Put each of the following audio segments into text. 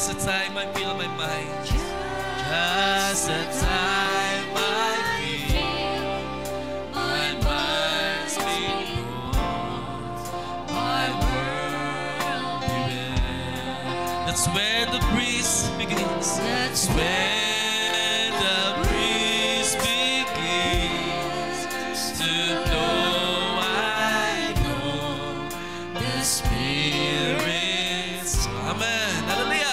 Just a time I feel my mind. Just a time I feel my mind's been gone, my world began. That's where the breeze begins. That's where the breeze begins to blow. I know the Spirit's. Amen. Hallelujah.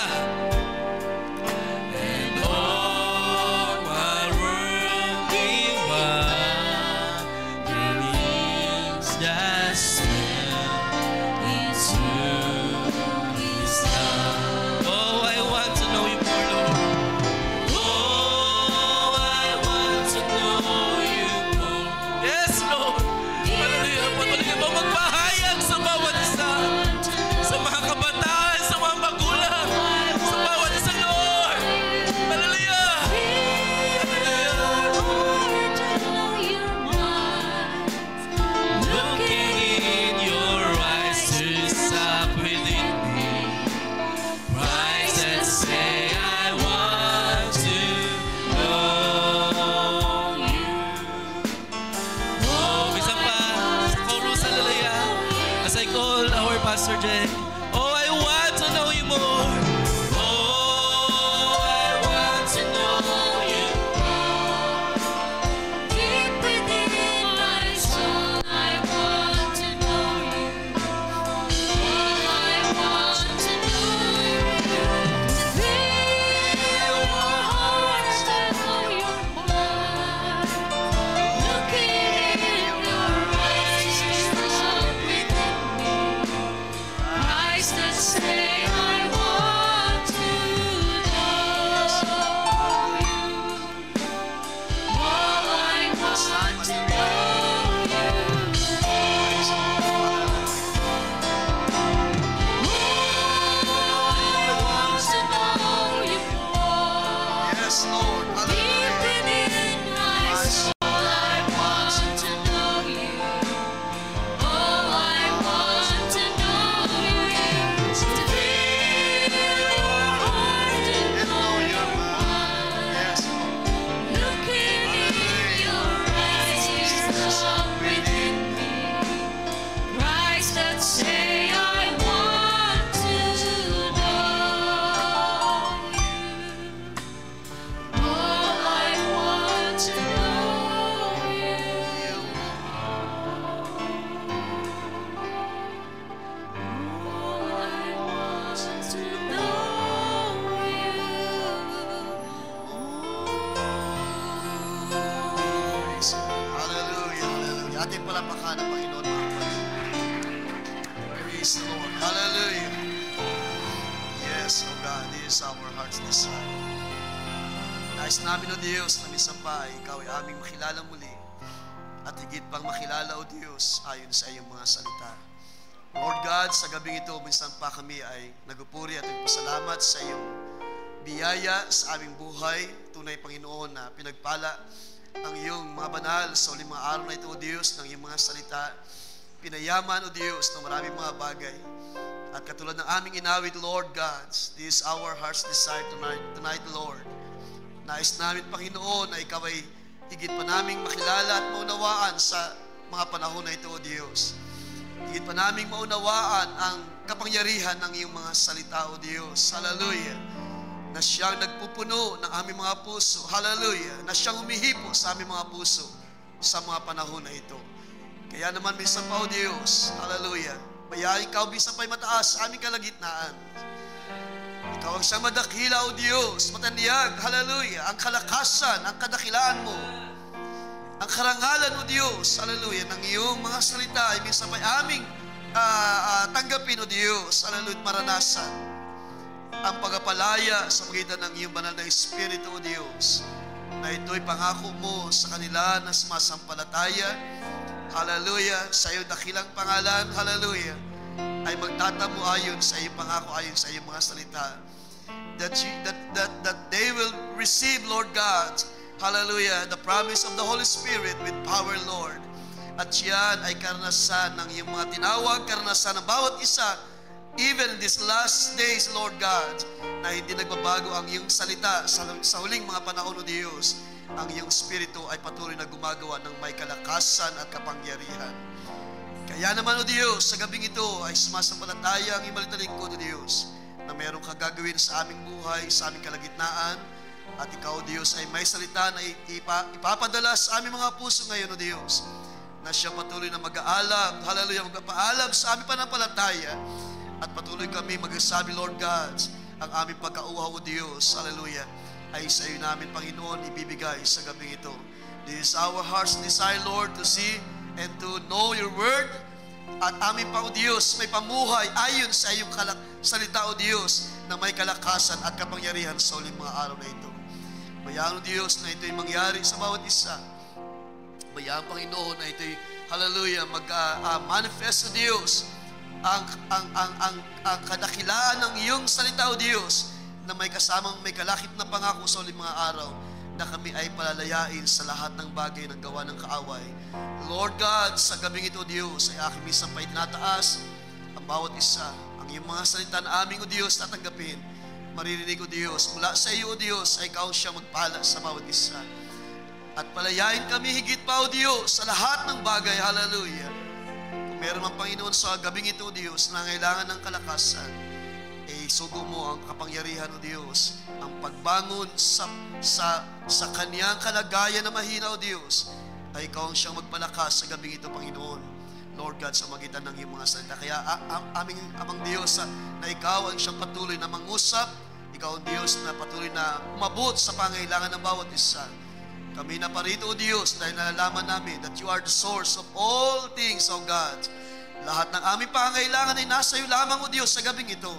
Pastor Jay. Oh, I want to know you more. Oh, I want to know you more. Deep within my soul, I want to know you. Oh, I want to know you. To feel your heart, to know your mind. Looking in your eyes, there's love within me. That say I want to know you. Oh, I want to know you. Oh, I want to know you more. Yes, Lord. Deep within my soul, I want to know you. Oh, I want to know you. Say I want to know you. Oh, I want to know you. Oh, I want to know you. Hallelujah, hallelujah. Ating palapakan ang Panginoon, mga kapatid. Praise the Lord. Hallelujah. Yes, oh God, this is our heart's desire. Nais namin, O Diyos, na minsan pa ay Ikaw ay aming makilala muli at higit pang makilala, O Diyos, ayon sa iyong mga salita. Lord God, sa gabing ito, minsan pa kami ay nagupuri at nagpasalamat sa iyong biyaya sa aming buhay. Tunay, Panginoon, na pinagpala ang iyong mga banal sa uling mga araw na ito, O Diyos, ng iyong mga salita. Pinayaman, O Diyos, ng maraming mga bagay. At katulad ng aming inawit, Lord God, this is our heart's desire tonight, Lord. Nais namin, Panginoon, na Ikaw ay higit pa naming makilala at maunawaan sa mga panahon na ito, O Diyos. Higit pa naming maunawaan ang kapangyarihan ng iyong mga salita, O Diyos. Hallelujah. Na siyang nagpupuno ng aming mga puso. Hallelujah. Na siyang umihipo sa aming mga puso sa mga panahon na ito. Kaya naman minsan pa, O Diyos, hallelujah, bayahin Ikaw minsan pa'y mataas sa aming kalagitnaan. Ikaw ang siyang madakila, O Diyos, matanyag, hallelujah, ang kalakasan, ang kadakilaan mo, ang karangalan, O Diyos, hallelujah, ng iyong mga salita ay minsan pa'y aming tanggapin, O Diyos, hallelujah, maranasan ang pagpapalaya sa pagitan ng iyong banal na Espiritu, O Diyos, na ito'y pangako mo sa kanila na sumasampalataya. Hallelujah, sa iyong dakilang pangalan, hallelujah, ay magtatamo ayon sa iyong pangako, ayon sa iyong mga salita. That they will receive, Lord God, hallelujah, the promise of the Holy Spirit with power, Lord. At yan ay karanasan ng iyong mga tinawag, karanasan ng bawat isa even in these last days, Lord God, na hindi nagbabago ang iyong salita sa huling mga panahon, O Diyos, ang iyong Espiritu ay patuloy na gumagawa ng may kalakasan at kapangyarihan. Kaya naman, O Diyos, sa gabing ito ay sumasampalataya ang imalit na lingkod, O Diyos, na mayroong kagagawin sa aming buhay, sa aming kalagitnaan, at Ikaw, O Diyos, ay may salita na ipapadala sa aming mga puso ngayon, O Diyos, na siya patuloy na mag-aalab, hallelujah, magpapaalab sa aming panampalataya, at patuloy kami magsasabi, Lord God, ang aming pagkauhaw, O Diyos, hallelujah, ay sa iyo namin, Panginoon, ibibigay sa gabing ito. This is our heart's desire, Lord, to see and to know your word, at aming Pang, O Diyos, may pamuhay ayon sa iyong salita, O Diyos, na may kalakasan at kapangyarihan sa uling mga araw na ito. Bayaan, O Diyos, na ito'y mangyari sa bawat isa. Bayaan, Panginoon, na ito'y, hallelujah, mag-manifest, O Diyos, ang kadakilaan ng iyong salita, O Diyos, na may kasamang may kalakip na pangako sa uling mga araw, na kami ay palalayain sa lahat ng bagay ng gawa ng kaaway. Lord God, sa gabing ito, Diyos, ay aking minsan pa itinataas ang bawat isa. Ang iyong mga salita na aming, O Diyos, tatanggapin. Maririnig, O Diyos, mula sa iyo, O Diyos, ay ikaw siya magpala sa bawat isa. At palayain kami higit pa, O Diyos, sa lahat ng bagay. Hallelujah. Kung meron mang Panginoon sa gabing ito, O Diyos, na ngailangan ng kalakasan, sugo mo ang kapangyarihan, O Diyos, ang pagbangon sa kaniyang kalagayan na mahina, O Diyos, ay ikaw ang siyang magpalakas sa gabing ito, Panginoon. Lord God, sa magitan ng iyong mga salita. Kaya aming Amang Diyos, na ikaw ang siyang patuloy na mangusap, ikaw ang Diyos na patuloy na umabot sa pangailangan ng bawat isa. Kami na parito, O Diyos, dahil nalalaman namin that you are the source of all things, O God. Lahat ng aming pangailangan ay nasa iyo lamang, O Diyos, sa gabing ito.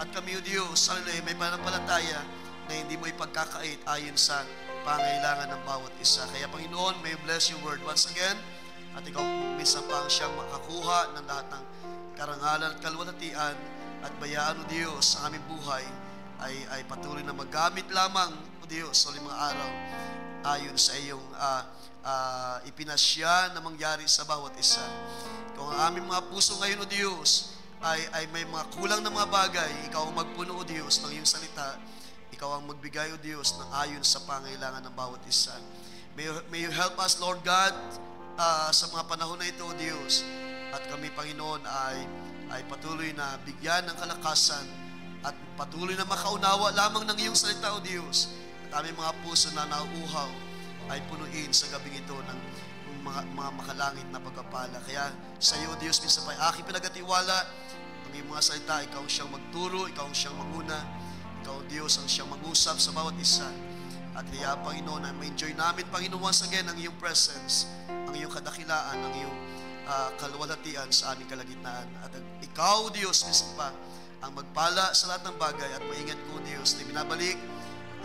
At kami, O Diyos, may panampalataya na hindi mo ipagkakait ayon sa pangailangan ng bawat isa. Kaya, Panginoon, may bless your word once again. At ikaw minsan pa ang siyang makakuha ng lahat ng karangalan at kalwalhatian. At bayaan, O Diyos, sa aming buhay ay patuloy na maggamit lamang, O Diyos, sa mga araw ayon sa iyong ipinasya na mangyari sa bawat isa. Kung ang aming mga puso ngayon, O Diyos, ay may mga kulang na mga bagay, ikaw ang magpuno, O Diyos, ng iyong salita. Ikaw ang magbigay, O Diyos, ng ayon sa pangailangan ng bawat isa. May you help us, Lord God, sa mga panahon na ito, O Diyos. At kami, Panginoon, ay patuloy na bigyan ng kalakasan at patuloy na makaunawa lamang ng iyong salita, O Diyos. At aming mga puso na nauuhaw ay punuin sa gabing ito ng mga makalangit na pagpapala. Kaya sa iyo, Diyos, minsan pa aking pinagatiwala ang iyong mga salita. Ikaw ang siyang magturo, ikaw ang siyang manguna, ikaw, Diyos, ang siyang mag-usap sa bawat isa. At kaya, Panginoon, na ma-enjoy namin, Panginoon, once again, ang iyong presence, ang iyong kadakilaan, ang iyong kalwalhatian sa aming kalagitnaan. At ikaw, Diyos, minsan pa ang magpala sa lahat ng bagay at maingat ko, Diyos, na binabalik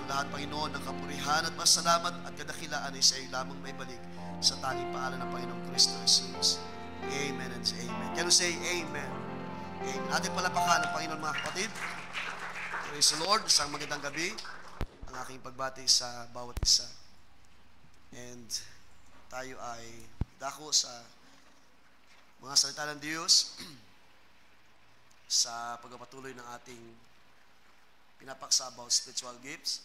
ang lahat, Panginoon, ng kapurihan at masalamat at kadakilaan ay sa iyo lamang may balik sa tanging pangalan ng Panginoong Kristo Jesus. Amen and amen. Can you say amen? Amen. Ating palapakan ng Panginoon, mga kapatid. Praise the Lord. Isang magandang gabi ang aking pagbati sa bawat isa. And tayo ay dako sa mga salita ng Diyos sa pagpapatuloy ng ating pinapaksa about spiritual gifts.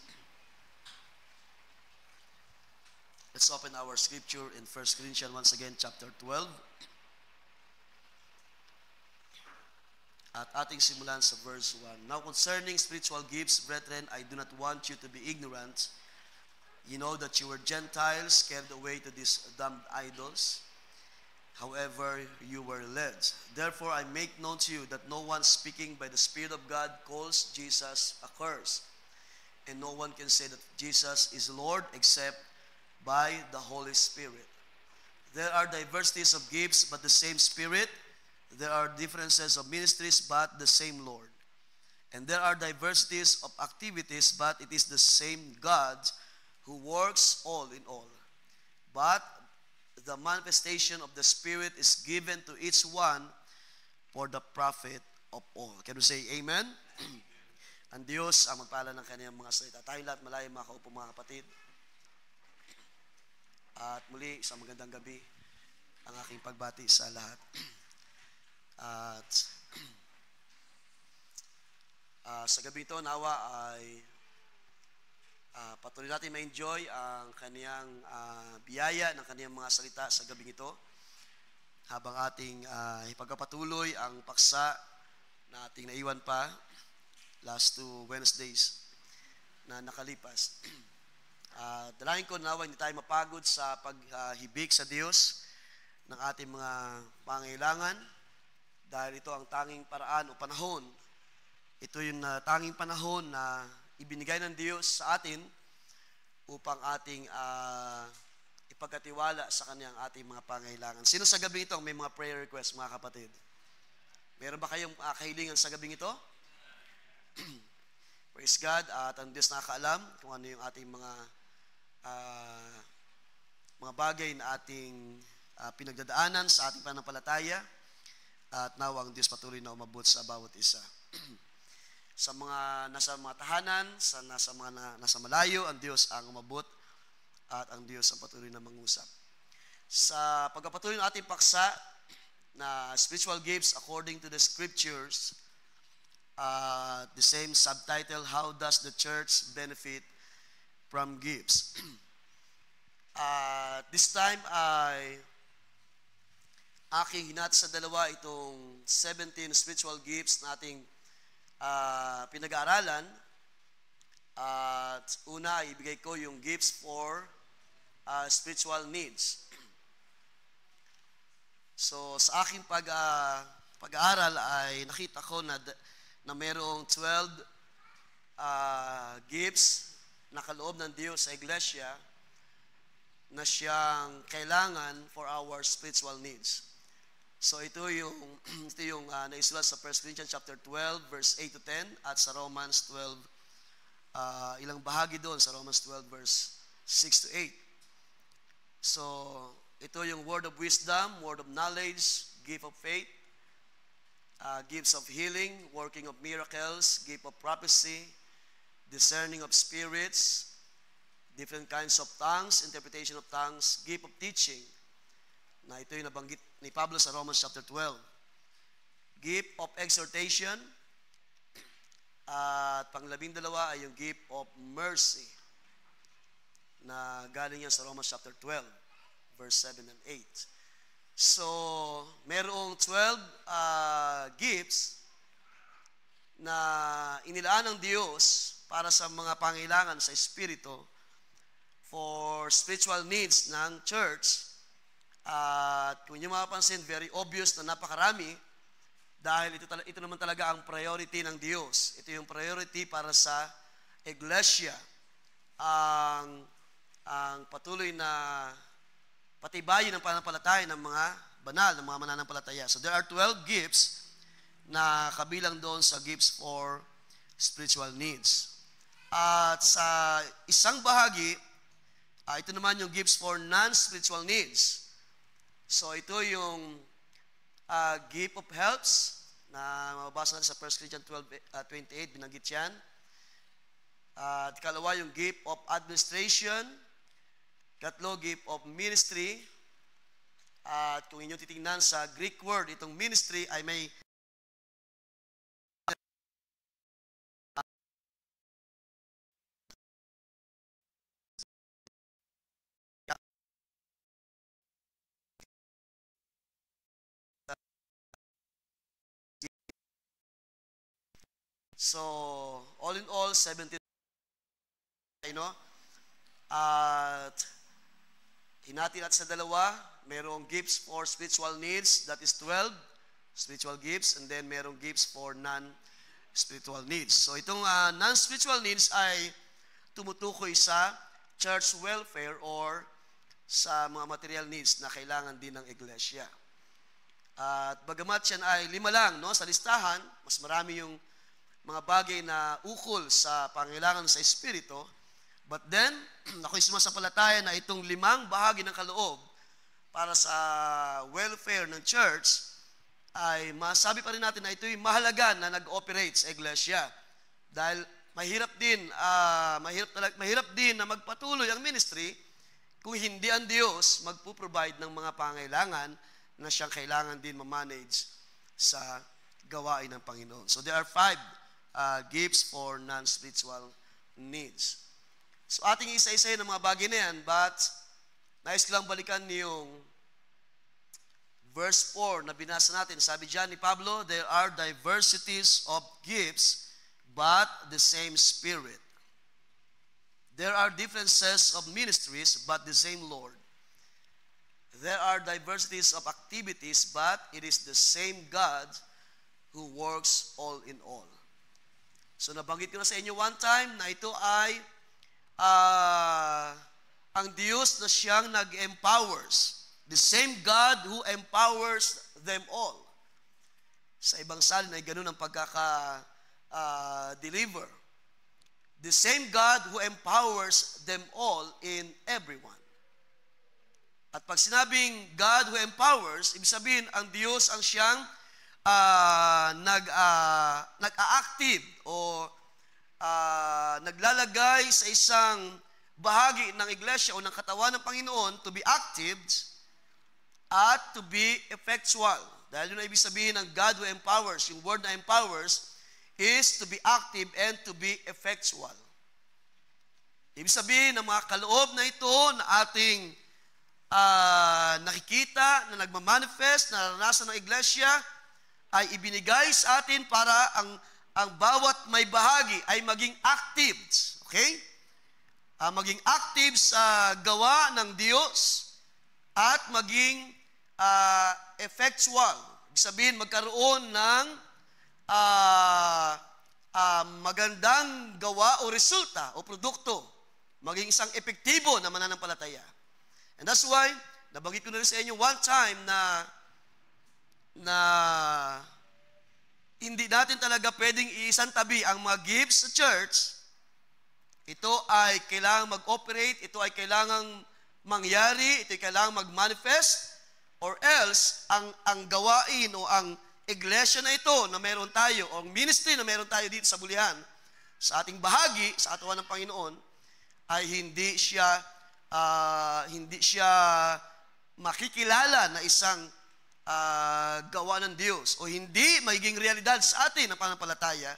Let's open our scripture in 1 Corinthians once again, chapter 12. At ating simulan sa verse 1. Now concerning spiritual gifts, brethren, I do not want you to be ignorant. You know that you were Gentiles, carried away to these damned idols. However, you were led. Therefore, I make known to you that no one speaking by the Spirit of God calls Jesus a curse. And no one can say that Jesus is Lord except by the Holy Spirit. There are diversities of gifts, but the same Spirit. There are differences of ministries, but the same Lord. And there are diversities of activities, but it is the same God who works all in all. But the manifestation of the Spirit is given to each one for the profit of all. Can we say amen? Ang Diyos ang magpala ng kanyang mga salita. Tayo lahat malayo mga kaupo, mga kapatid. At muli, isang magandang gabi ang aking pagbati sa lahat. At Sa gabi ito, nawa ay patuloy natin ma-enjoy ang kaniyang biyaya ng kaniyang mga salita sa gabi ito habang ating ipagpapatuloy ang paksa na ating naiwan pa last 2 Wednesdays na nakalipas. Dalangin ko nawa hindi tayo mapagod sa paghibik sa Diyos ng ating mga pangailangan dahil ito ang tanging paraan o panahon. Ito yung tanging panahon na ibinigay ng Diyos sa atin upang ating ipagkatiwala sa Kanyang ating mga pangailangan. Sino sa gabi ito may mga prayer request, mga kapatid? Meron ba kayong kahilingan sa gabi ito? Praise God. At ang Diyos nakakaalam kung ano yung ating mga bagay na ating pinagdadaanan sa ating pananampalataya at nawa ang Diyos patuloy na umabot sa bawat isa. Sa mga nasa mga tahanan, nasa malayo, ang Diyos ang umabot at ang Diyos ang patuloy na mangusap. Sa pagpapatuloy ng ating paksa na spiritual gifts according to the scriptures, the same subtitle, How Does the Church Benefit from Gifts? This time ay aking hinat sa dalawa itong 17 spiritual gifts na ating pinag-aaralan. At una, ibigay ko yung gifts for spiritual needs. So, sa aking pag-aaral ay nakita ko na mayroong 12 gifts na kaloob ng Diyos sa Iglesia na siyang kailangan for our spiritual needs. So ito yung naisulat sa 1 Corinthians chapter 12 verse 8 to 10 at sa Romans 12 ilang bahagi doon sa Romans 12 verse 6 to 8. So ito yung word of wisdom, word of knowledge, gift of faith, gifts of healing, working of miracles, gift of prophecy, discerning of spirits, different kinds of tongues, interpretation of tongues, gift of teaching. Na ito yung nabanggit ni Pablo sa Romans chapter 12. Gift of exhortation. At pang-12 ay yung gift of mercy na galing yan sa Romans chapter 12 verse 7 and 8. So, merong 12 gifts na inilaan ng Diyos para sa mga pangailangan sa Espiritu for spiritual needs ng church. At kung nyo mapapansin, very obvious na napakarami dahil ito naman talaga ang priority ng Diyos. Ito yung priority para sa Iglesia. Ang patuloy na patibayin ng pananampalataya ng mga banal, ng mga mananampalataya. So there are 12 gifts na kabilang doon sa gifts for spiritual needs. At sa isang bahagi, ito naman yung gifts for non-spiritual needs. So ito yung gift of helps na mababasa natin sa 1 Corinthians 12:28, binanggit yan. At ikalawa yung gift of administration. Katlo, gift of ministry. At kung inyong titingnan sa Greek word, itong ministry ay may So, all in all, 17, at hinati natin sa dalawa, merong gifts for spiritual needs, that is 12 spiritual gifts, and then merong gifts for non-spiritual needs. So, itong non-spiritual needs ay tumutukoy sa church welfare or sa mga material needs na kailangan din ng iglesia. At bagamat yan ay 5 lang, sa listahan, mas marami yung mga bagay na ukol sa pangailangan sa Espiritu. But then, ako'y sumasampalataya na itong 5 bahagi ng kaloob para sa welfare ng church ay masabi pa rin natin na ito'y mahalaga na nag-operate sa iglesia. Dahil mahirap din na magpatuloy ang ministry kung hindi ang Diyos magpo-provide ng mga pangailangan na siyang kailangan din ma-manage sa gawain ng Panginoon. So there are 5 gifts for non-spiritual needs. So ating isa-isa ng mga bagay na yan, but nais ko lang balikan yung verse 4 na binasa natin. Sabi dyan ni Pablo, there are diversities of gifts, but the same Spirit. There are differences of ministries, but the same Lord. There are diversities of activities, but it is the same God who works all in all. So nabanggit ko na sa inyo one time na ito ay ang Diyos na siyang nag-empowers. The same God who empowers them all. Sa ibang salin ay ganun ang pagkaka-deliver. The same God who empowers them all in everyone. At pag sinabing God who empowers, ibig sabihin, ang Diyos ang siyang nag-a-active o naglalagay sa isang bahagi ng iglesia o ng katawan ng Panginoon to be active at to be effectual. Dahil yun ang ibig sabihin ng God who empowers, yung word na empowers, is to be active and to be effectual. Ibig sabihin ng mga kaloob na ito na ating nakikita, na nagmamanifest, na naranasan ng iglesia, ay ibinigay sa atin para ang bawat may bahagi ay maging active. Okay? Maging active sa gawa ng Diyos at maging effectual. Ibig sabihin, magkaroon ng magandang gawa o resulta o produkto. Maging isang epektibo na mananampalataya. And that's why, nabanggit ko na rin sa inyo one time na hindi natin talaga pwedeng iisantabi ang mga gifts sa church. Ito ay kailangang mag-operate, ito ay kailangang mangyari, ito ay kailangang mag-manifest, or else, ang gawain o ang iglesia na ito na meron tayo, o ministry na meron tayo dito sa Bulihan, sa ating bahagi, sa katawan ng Panginoon, ay hindi siya makikilala na isang gawa ng Diyos o hindi magiging realidad sa atin ang pananampalataya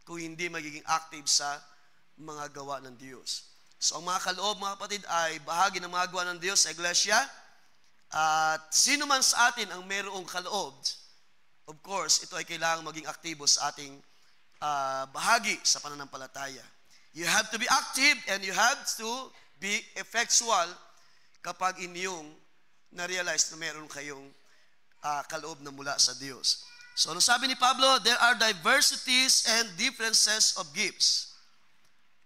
kung hindi magiging active sa mga gawa ng Diyos. So ang mga kaloob, mga kapatid, ay bahagi ng mga gawa ng Diyos sa iglesia. At sino man sa atin ang mayroong kaloob, of course, ito ay kailangang maging aktibo sa ating bahagi sa pananampalataya. You have to be active and you have to be effectual kapag inyong na-realize na meron kayong kaloob na mula sa Diyos. So, ano sabi ni Pablo? There are diversities and differences of gifts.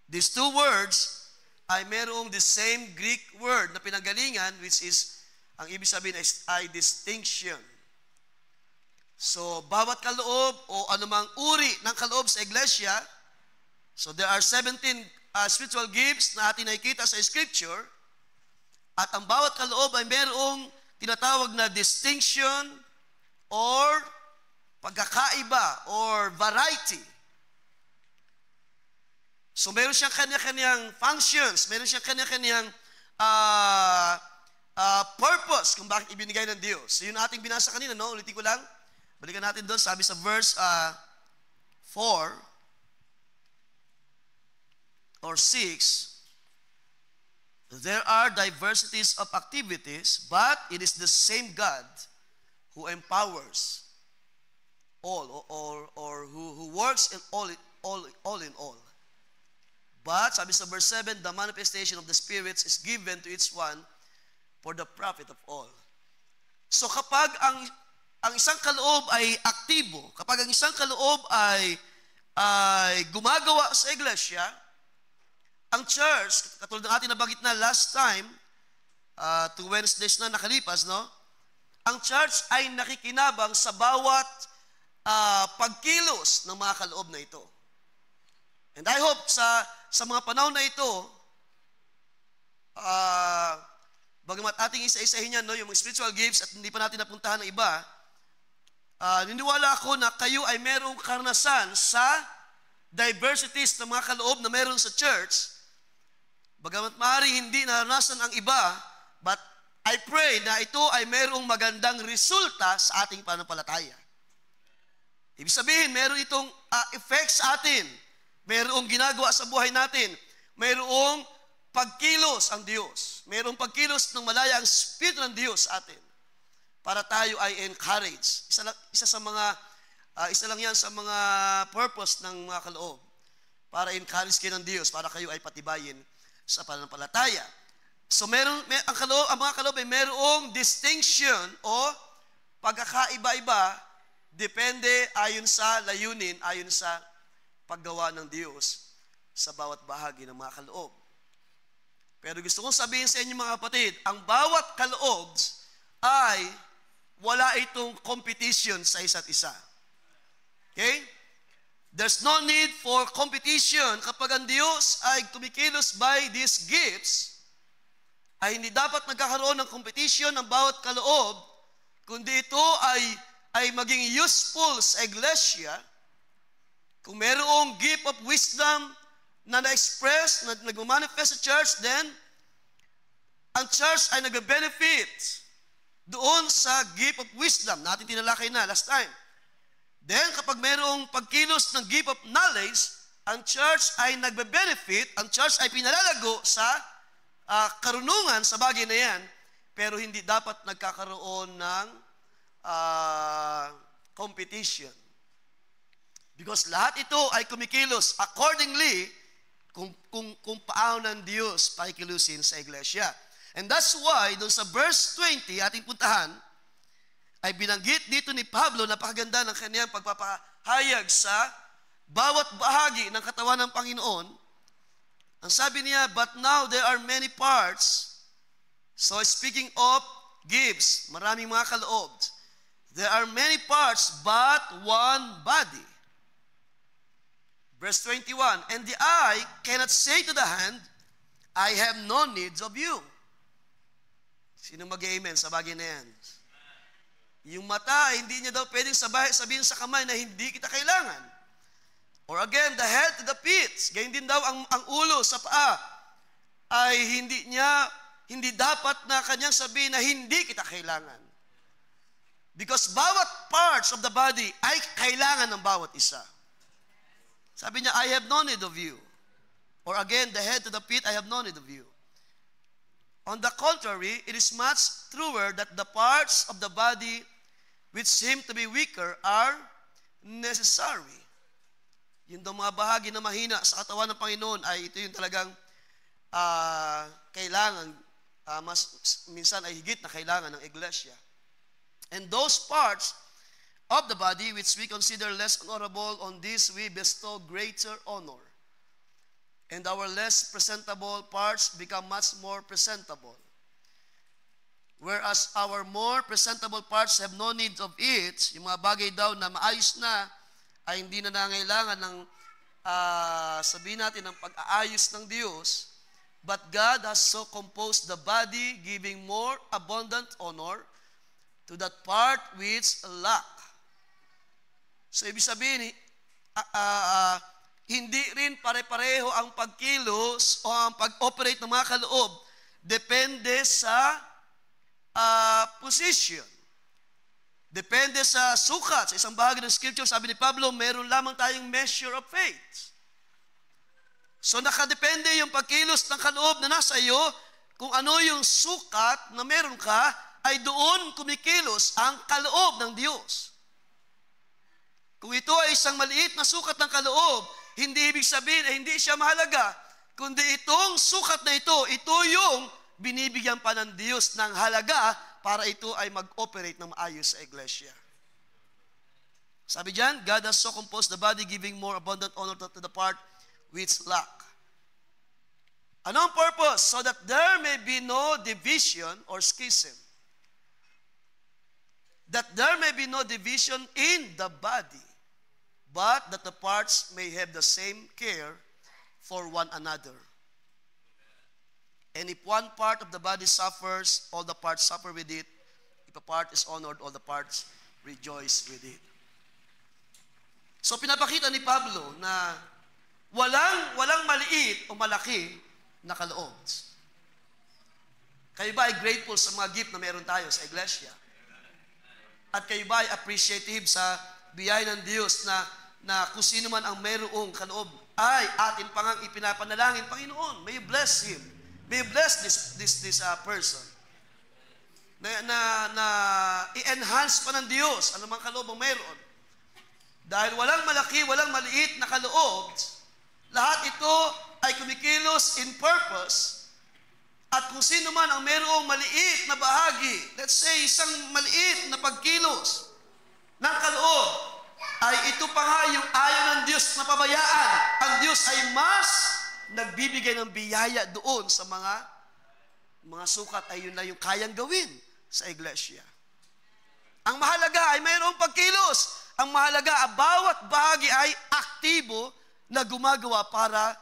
These two words ay merong the same Greek word na pinanggalingan, which is, ang ibig sabihin ay distinction. So, bawat kaloob o anumang uri ng kaloob sa iglesia, so there are 17 spiritual gifts na atin nakikita sa Scripture, at ang bawat kaloob ay merong tinatawag na distinction or pagkakaiba or variety. So meron siyang kanya-kanyang functions, meron siyang kanya-kanyang purpose kung bakit ibinigay ng Diyos. So yun ating binasa kanina, no? Ulitin ko lang. Balikan natin doon, sabi sa verse 4 or 6, there are diversities of activities, but it is the same God who empowers all or who works in all in all. But, sabi sa verse 7, the manifestation of the spirits is given to each one for the profit of all. So kapag ang isang kaloob ay aktibo, kapag ang isang kaloob ay gumagawa sa iglesia, ang church, katulad ng ating nabanggit na last time, 2 Wednesdays na nakalipas, no? Ang church ay nakikinabang sa bawat pagkilos ng mga kaloob na ito. And I hope sa mga panahon na ito, bagamat ating isa-isahin yan, no, yung mga spiritual gifts at hindi pa natin napuntahan ng iba, niniwala ako na kayo ay merong karanasan sa diversities ng mga kaloob na meron sa church. Bagamat maaari hindi naranasan ang iba, but I pray na ito ay merong magandang resulta sa ating pananampalataya. Ibig sabihin, meron itong effect sa atin. Mayroong ginagawa sa buhay natin. Mayroong pagkilos ang Diyos. Mayroong pagkilos ng malaya ang Espiritu ng Diyos sa atin. Para tayo ay encouraged. Isa lang yan sa mga purpose ng mga kaloob. Para encourage kayo ng Diyos, para kayo ay patibayin sa pananampalataya. So ang mga kaloob ay mayroong distinction o pagkakaiba-iba, depende ayon sa layunin, ayon sa paggawa ng Diyos sa bawat bahagi ng mga kaloob. Pero gusto kong sabihin sa inyo mga kapatid, ang bawat kaloob ay wala itong competition sa isa't isa. Okay? There's no need for competition kapag ang Diyos ay kumikilos by these gifts, ay hindi dapat nagkakaroon ng competition ng bawat kaloob, kundi ito ay maging useful sa iglesia. Kung mayroong gift of wisdom na na-express, na nag-manifest sa church, then ang church ay nag-benefit doon sa gift of wisdom. Natin tinalakay na last time. Then, kapag mayroong pagkilos ng gift of knowledge, ang church ay nagbe-benefit, ang church ay pinalalago sa karunungan sa bagay na yan, pero hindi dapat nagkakaroon ng competition. Because lahat ito ay kumikilos accordingly kung paano ng Diyos pakikilusin sa iglesia. And that's why, doon sa verse 20, ating puntahan, ay binanggit dito ni Pablo, napakaganda ng kanyang pagpapahayag sa bawat bahagi ng katawan ng Panginoon. Ang sabi niya, but now there are many parts. So speaking of gifts, maraming mga kaloob. There are many parts, but one body. Verse 21, and the eye cannot say to the hand, I have no needs of you. Sino mag-amen sa bagay na yan? Yung mata, hindi niya daw pwedeng sabihin sa kamay na hindi kita kailangan. Or again, the head to the feet. Ganyan din daw ang ulo sa paa ay hindi dapat na kanyang sabihin na hindi kita kailangan. Because bawat parts of the body ay kailangan ng bawat isa. Sabi niya, I have no need of you. Or again, the head to the feet, I have no need of you. On the contrary, it is much truer that the parts of the body which seem to be weaker are necessary. Yung daw mga bahagi na mahina sa katawan ng Panginoon ay ito yung talagang kailangan, minsan ay higit na kailangan ng iglesia. And those parts of the body which we consider less honorable, on this we bestow greater honor. And our less presentable parts become much more presentable. Whereas our more presentable parts have no need of it, yung mga bagay daw na maayos na, ay hindi na nangailangan ng, sabihin natin, ng pag-aayos ng Diyos. But God has so composed the body, giving more abundant honor to that part which lack. So, ibig sabihin, hindi rin pare-pareho ang pagkilos o ang pag-operate ng mga kaloob. Depende sa position. Depende sa sukat. Sa isang bahagi ng scripture, sabi ni Pablo, meron lamang tayong measure of faith. So nakadepende yung pagkilos ng kaloob na nasa iyo, kung ano yung sukat na meron ka, ay doon kumikilos ang kaloob ng Diyos. Kung ito ay isang maliit na sukat ng kaloob, hindi ibig sabihin na hindi siya mahalaga, kundi itong sukat na ito yung binibigyan pa ng Diyos ng halaga para ito ay mag-operate ng maayos sa iglesia. Sabi diyan, God has so composed the body, giving more abundant honor to the part which lack. Ano ang purpose? So that there may be no division or schism. That there may be no division in the body, but that the parts may have the same care for one another. And if one part of the body suffers, all the parts suffer with it. If a part is honored, all the parts rejoice with it. So pinapakita ni Pablo na walang maliit o malaki na kaloob. Kayo ba ay grateful sa mga gift na meron tayo sa iglesia? At kayo ba ay appreciative sa biyaya ng Diyos na kung sino man ang mayroong kaloob ay atin pangang ipinapanalangin, Panginoon, may you bless him. May you bless this person. Na i-enhance pa ng Diyos ano mang kaloob ang mayroon. Dahil walang malaki, walang maliit na kaloob, lahat ito ay kumikilos in purpose. At kung sino man ang mayroong maliit na bahagi, let's say isang maliit na pagkilos ng kaloob, ay ito pa nga yung ayaw ng Diyos na pabayaan. Ang Diyos ay mas nagbibigay ng biyaya doon sa mga sukat ay yun na yung kayang gawin sa iglesia. Ang mahalaga ay mayroong pagkilos. Ang mahalaga, bawat bahagi ay aktibo na gumagawa para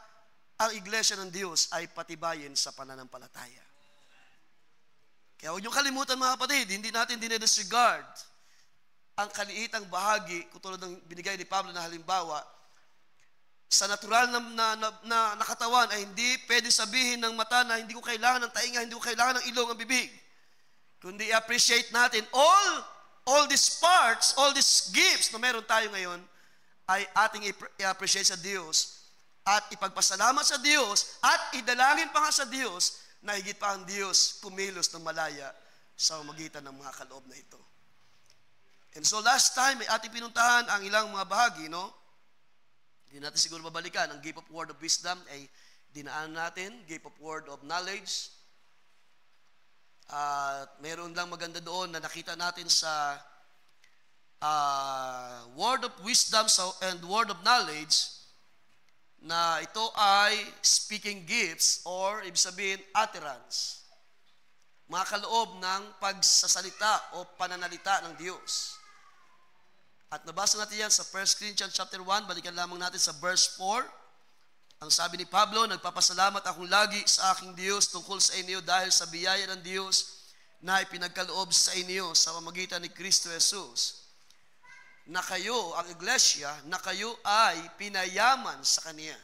ang iglesia ng Diyos ay patibayin sa pananampalataya. Kaya huwag niyong kalimutan mga kapatid, hindi natin dinedisregard ang kaliitang bahagi, katulad ng binigay ni Pablo na halimbawa, sa natural na nakatawan ay hindi pwede sabihin ng mata na hindi ko kailangan ng tainga, hindi ko kailangan ng ilong ang bibig. Kundi i-appreciate natin all these parts, all these gifts na meron tayo ngayon ay ating i-appreciate sa Diyos at ipagpasalamat sa Diyos at idalangin pa nga sa Diyos na higit pa ang Diyos kumilos ng malaya sa magitan ng mga kaloob na ito. And so last time, may ating pinuntahan ang ilang mga bahagi, no? Hindi natin siguro babalikan. Ang gift of word of wisdom ay dinaan natin, gift of word of knowledge. At meron lang maganda doon na nakita natin sa word of wisdom and word of knowledge na ito ay speaking gifts or ibig sabihin utterance. Mga kaloob ng pagsasalita o pananalita ng Diyos. At nabasa natin yan sa 1 Corinthians chapter 1, balikan lamang natin sa verse 4. Ang sabi ni Pablo, nagpapasalamat akong lagi sa aking Diyos tungkol sa inyo dahil sa biyaya ng Diyos na ipinagkaloob sa inyo sa pamamagitan ni Kristo Jesus. Na kayo, ang iglesia, na kayo ay pinayaman sa Kanya.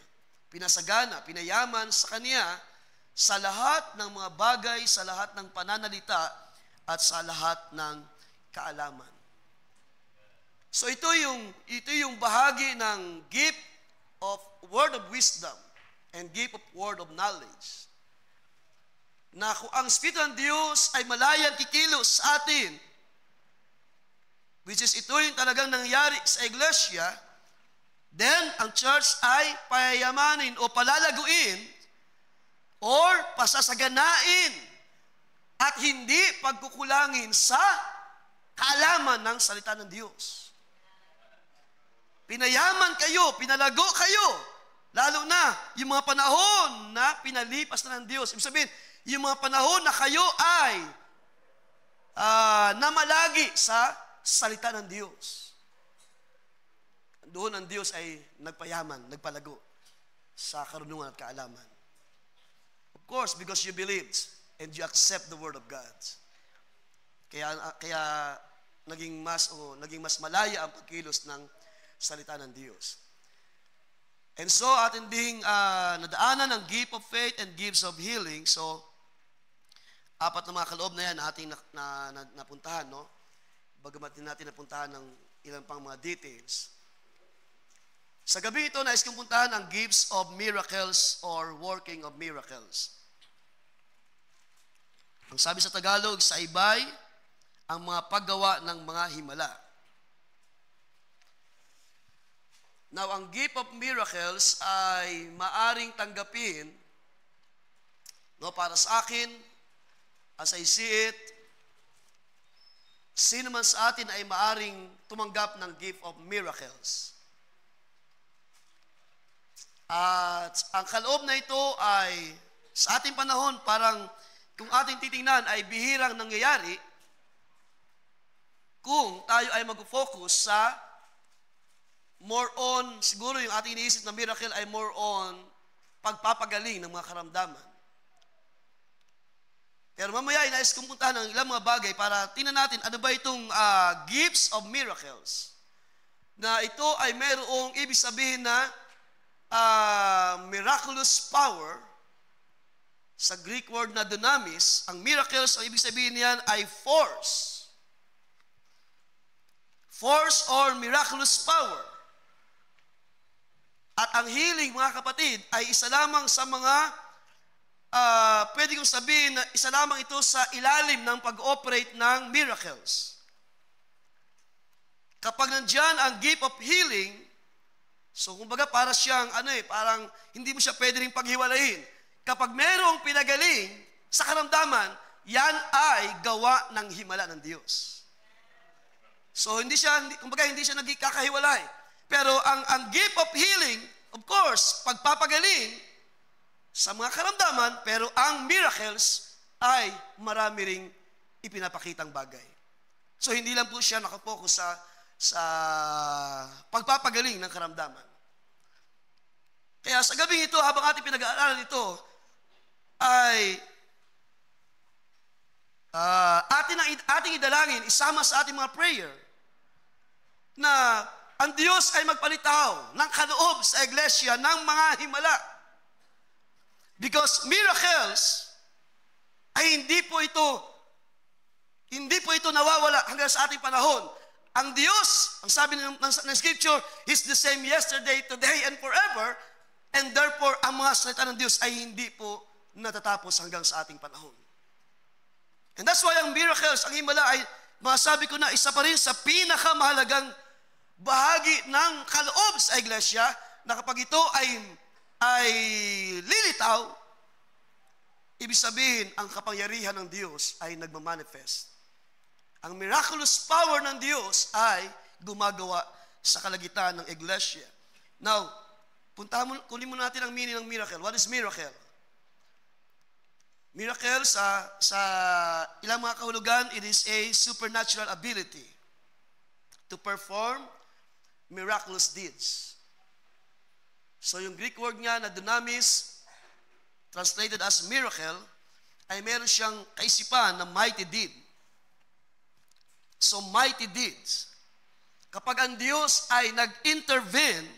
Pinasagana, pinayaman sa Kanya sa lahat ng mga bagay, sa lahat ng pananalita, at sa lahat ng kaalaman. So ito yung bahagi ng gift of word of wisdom and gift of word of knowledge. Na kung ang Espiritu ng Diyos ay malayan kikilos sa atin, which is ito yung talagang nangyari sa iglesia, then ang church ay payamanin o palalaguin or pasasaganain at hindi pagkukulangin sa kaalaman ng salita ng Diyos. Pinayaman kayo, pinalago kayo, lalo na yung mga panahon na pinalipas na ng Diyos. Ibig sabihin, yung mga panahon na kayo ay namalagi sa salita ng Diyos. Doon ang Diyos ay nagpayaman, nagpalago sa karunungan at kaalaman. Of course, because you believed and you accept the Word of God. Kaya naging mas malaya ang pagkilos ng salita ng Diyos. And so, atin ding nadaanan ang gift of faith and gifts of healing. So, apat na mga kaloob na yan ating napuntahan, no? Bagamat din natin napuntahan ng ilang pang mga details. Sa gabi ito, nais kong puntahan ang gifts of miracles or working of miracles. Ang sabi sa Tagalog, sa ibay, ang mga paggawa ng mga himala. Now, ang gift of miracles ay maaring tanggapin, no, para sa akin, as I see it, sino man sa atin ay maaring tumanggap ng gift of miracles. At ang kaloob na ito ay sa ating panahon parang kung ating titingnan ay bihirang nangyayari kung tayo ay mag-focus sa more on, siguro yung ating iniisip na miracle ay more on pagpapagaling ng mga karamdaman. Pero mamaya inais kong puntahan ng ilang mga bagay para tingnan natin ano ba itong gifts of miracles. Na ito ay mayroong ibig sabihin na miraculous power. Sa Greek word na dunamis, ang miracles, ang ibig sabihin niyan ay force. force or miraculous power. At ang healing, mga kapatid, ay isa lamang sa mga, pwede kong sabihin na isa lamang ito sa ilalim ng pag-operate ng miracles. Kapag nandyan ang gift of healing, so kumbaga para siyang, parang hindi mo siya pwede rin paghiwalayin. Kapag merong pinagaling sa karamdaman, yan ay gawa ng himala ng Diyos. So hindi siya nagkakahiwalay. Pero ang gift of healing, of course, pagpapagaling sa mga karamdaman, pero ang miracles ay marami ring ipinapakitang bagay. So hindi lang po siya nakapokus sa pagpapagaling ng karamdaman. Kaya sa gabing ito, habang ating pinag-aaralan ito, ay ating idalangin, isama sa ating mga prayer, na ang Diyos ay magpalitaw ng kaloob sa iglesia ng mga himala. Because miracles ay hindi po ito nawawala hanggang sa ating panahon. Ang Diyos, ang sabi ng Scripture, is the same yesterday, today, and forever. And therefore, ang mga salita ng Diyos ay hindi po natatapos hanggang sa ating panahon. And that's why ang miracles, ang himala ay, masabi ko na, isa pa rin sa pinakamahalagang bahagi ng kaloob sa iglesia, na kapag ito ay lilitaw, ibig sabihin, ang kapangyarihan ng Diyos ay nagmamanifest. Ang miraculous power ng Diyos ay gumagawa sa kalagitnaan ng iglesia. Now, kunin mo natin ang meaning ng miracle. What is miracle? Miracle, sa ilang mga kahulugan, it is a supernatural ability to perform miraculous deeds. So yung Greek word nga na dunamis, translated as miracle, ay meron siyang kaisipan na mighty deed. So mighty deeds. Kapag ang Diyos ay nag-intervene,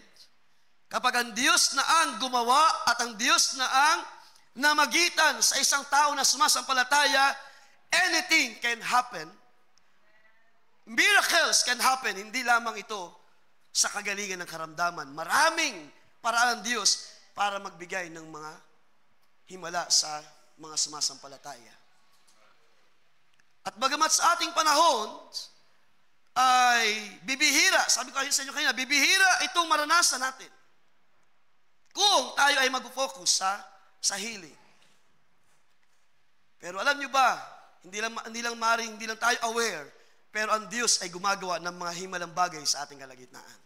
kapag ang Diyos na ang gumawa at ang Diyos na ang namagitan sa isang tao na sumasampalataya, anything can happen. Miracles can happen. Hindi lamang ito sa kagalingan ng karamdaman. Maraming paraan ng Diyos para magbigay ng mga himala sa mga sumasampalataya. At bagamat sa ating panahon ay bibihira, sabi ko sa inyo kanina, bibihira itong maranasan natin kung tayo ay mag-focus sa healing. Pero alam nyo ba, hindi lang tayo aware, pero ang Diyos ay gumagawa ng mga himalang bagay sa ating kalagitnaan.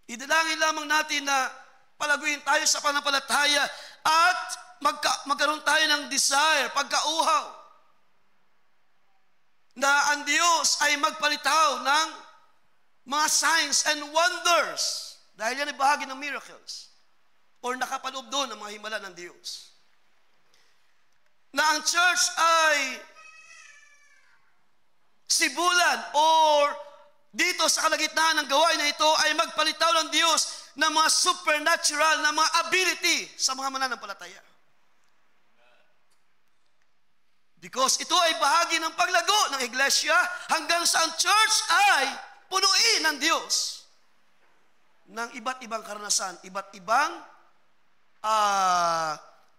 Idalangin lamang natin na palaguin tayo sa panampalataya at magkaroon tayo ng desire, pagkauhaw, na ang Diyos ay magpalitaw ng mga signs and wonders. Dahil yan ay bahagi ng miracles. Or nakapaloob doon ang mga himala ng Diyos. Na ang church ay sibulan or dito sa kalagitnaan ng gawain na ito ay magpalitaw ng Diyos ng mga supernatural na mga ability sa mga mananampalataya. Because ito ay bahagi ng paglago ng iglesia hanggang sa ang church ay punuin ng Diyos ng iba't ibang karanasan, iba't ibang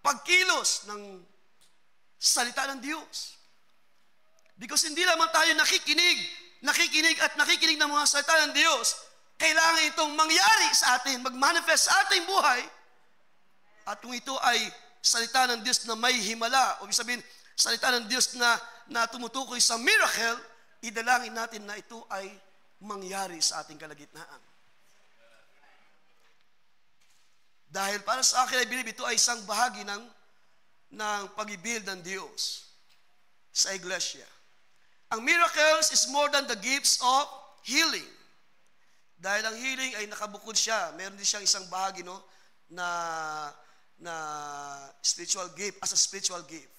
pagkilos ng salita ng Diyos. Because hindi lamang tayo nakikinig ng mga salita ng Diyos, kailangan itong mangyari sa atin, mag-manifest sa ating buhay. At kung ito ay salita ng Diyos na may himala, o sabihin, salita ng Diyos na tumutukoy sa miracle, idalangin natin na ito ay mangyari sa ating kalagitnaan. Dahil para sa akin, I believe ito ay isang bahagi ng pag-i-build ng Diyos sa iglesia. Ang miracles is more than the gifts of healing. Dahil ang healing ay nakabukod siya. Meron din siyang isang bahagi na spiritual gift, as a spiritual gift.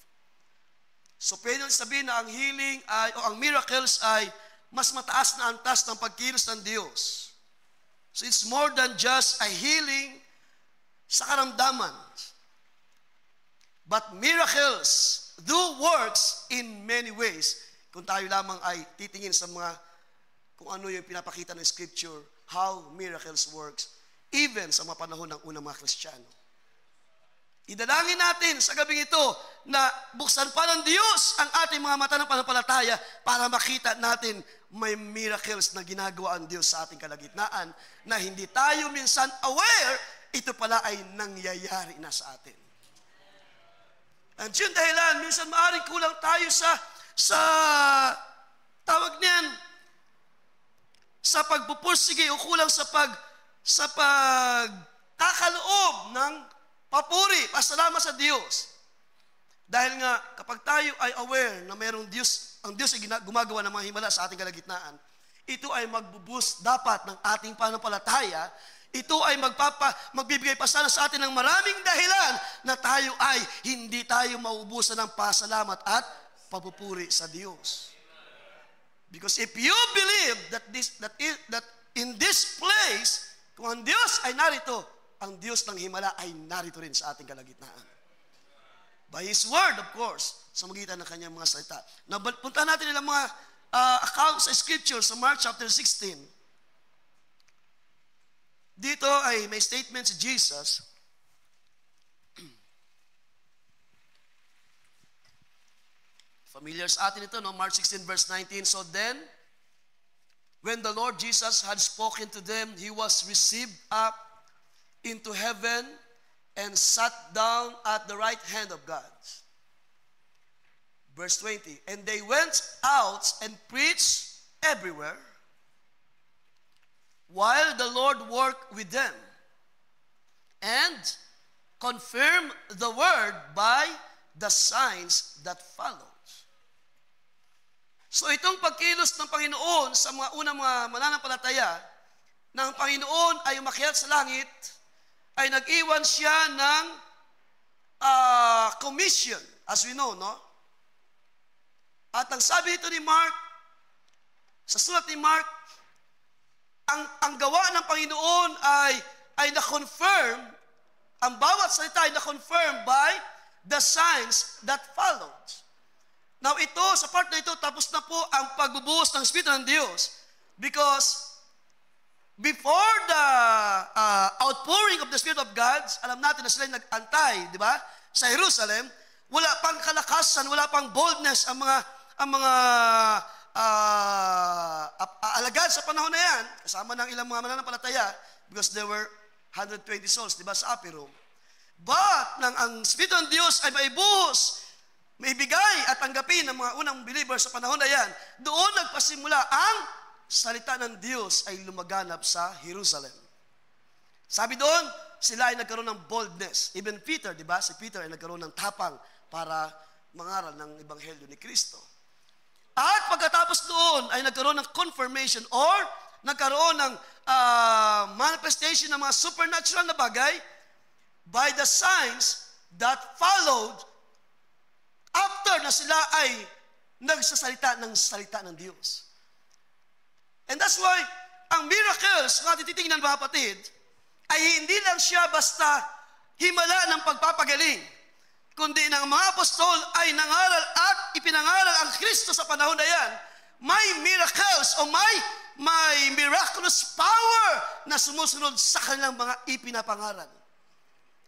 So pwede sabihin na ang healing o ang miracles ay mas mataas na antas ng pagkilos ng Diyos. So it's more than just a healing sa karamdaman. But miracles do works in many ways kung tayo lamang ay titingin sa mga kung ano yung pinapakita ng Scripture, how miracles works, even sa mga panahon ng unang mga Kristiyano. Idalangin natin sa gabing ito na buksan pa ng Diyos ang ating mga mata ng pananampalataya para makita natin may miracles na ginagawa ang Diyos sa ating kalagitnaan na hindi tayo minsan aware, ito pala ay nangyayari na sa atin. At yun dahilan, minsan maaaring kulang tayo sa tawag niyan, sa pagpupursige o kulang sa pagkakaloob ng papuri, pasalamat sa Diyos. Dahil nga, kapag tayo ay aware na mayroong Diyos, ang Diyos ay gumagawa ng mga himala sa ating kalagitnaan, ito ay magbuboost dapat ng ating pananampalataya. Ito ay magbibigay pa sana sa atin ng maraming dahilan na tayo ay hindi tayo maubusan ng pasalamat at papupuri sa Diyos. Because if you believe that in this place, kung ang Diyos ay narito, ang Diyos ng himala ay narito rin sa ating kalagitnaan. By His Word, of course, sa magitan ng kanyang mga salita. Punta natin nilang mga accounts sa Scripture sa Mark chapter 16. Dito ay may statement si Jesus. Familiar sa atin ito, no? Mark 16 verse 19. So then, when the Lord Jesus had spoken to them, He was received up into heaven and sat down at the right hand of God. Verse 20, and they went out and preached everywhere, while the Lord worked with them, and confirmed the word by the signs that followed. So itong pagkilos ng Panginoon sa mga unang mga mananampalataya, na ang Panginoon ay umakyat sa langit, ay nag-iwan siya ng commission, as we know, no? At ang sabi ito ni Mark, sa sulat ni Mark, ang gawa ng Panginoon ay na-confirm, ang bawat salita ay na-confirm by the signs that followed. Now ito, sa part na ito, tapos na po ang pagbubuhos ng Espiritu ng Diyos. Because before the outpouring of the Spirit of God, alam natin na sila nag-antay, di ba? Sa Jerusalem, wala pang kalakasan, wala pang boldness ang mga alagad sa panahon na yan, kasama ng ilang mga mananampalataya, because there were 120 souls, di ba, sa upper room. But, nang ang Espiritu ng Diyos ay maibuhos, maibigay at tanggapin ng mga unang believers sa panahon na yan, doon nagpasimula ang salita ng Diyos ay lumaganap sa Jerusalem. Sabi doon, sila ay nagkaroon ng boldness. Even Peter, di ba? Si Peter ay nagkaroon ng tapang para mangaral ng Ebanghelyo ni Kristo. At pagkatapos doon ay nagkaroon ng confirmation or nagkaroon ng manifestation ng mga supernatural na bagay by the signs that followed after na sila ay nagsasalita ng salita ng Diyos. And that's why ang miracles, kung ating titingnan mga kapatid, ay hindi lang siya basta himala ng pagpapagaling, kundi ng mga apostol ay nangaral at ipinangaral ang Kristo sa panahon na yan. May miracles o may miraculous power na sumusunod sa kanilang mga ipinapangaral.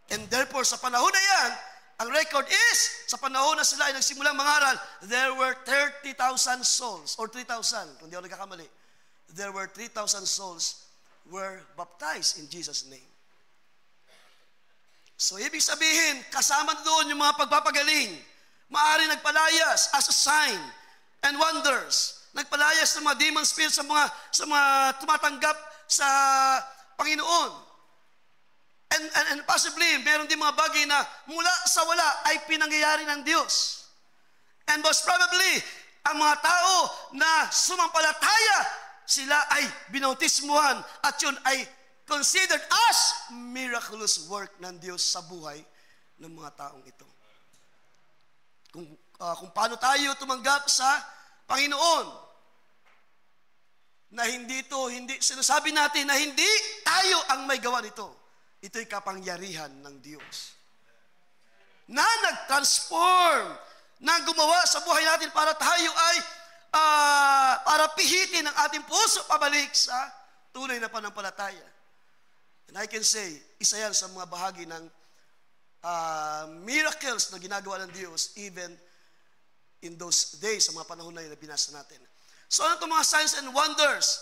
And therefore, sa panahon na yan, ang record is, sa panahon na sila ay nagsimulang mangaral, there were 30,000 souls, or 3,000, kung di ako nagkakamali. There were 3,000 souls were baptized in Jesus' name. So, ibig sabihin, kasama doon yung mga pagpapagaling. Maaari nagpalayas as a sign and wonders. Nagpalayas ng mga demon spirits sa mga tumatanggap sa Panginoon. And possibly, meron din mga bagay na mula sa wala ay pinangyayari ng Diyos. And most probably, ang mga tao na sumampalataya, sila ay binautismuhan at yun ay considered as miraculous work ng Diyos sa buhay ng mga taong ito. Kung paano tayo tumanggap sa Panginoon, na hindi sinasabi natin na hindi tayo ang may gawa nito. Ito'y kapangyarihan ng Diyos. Na nag-transform, na gumawa sa buhay natin para tayo para pihitin ang ating puso pabalik sa tunay na pananampalataya. And I can say, isa yan sa mga bahagi ng miracles na ginagawa ng Diyos even in those days, sa mga panahon na yun na binasa natin. So ano itong mga signs and wonders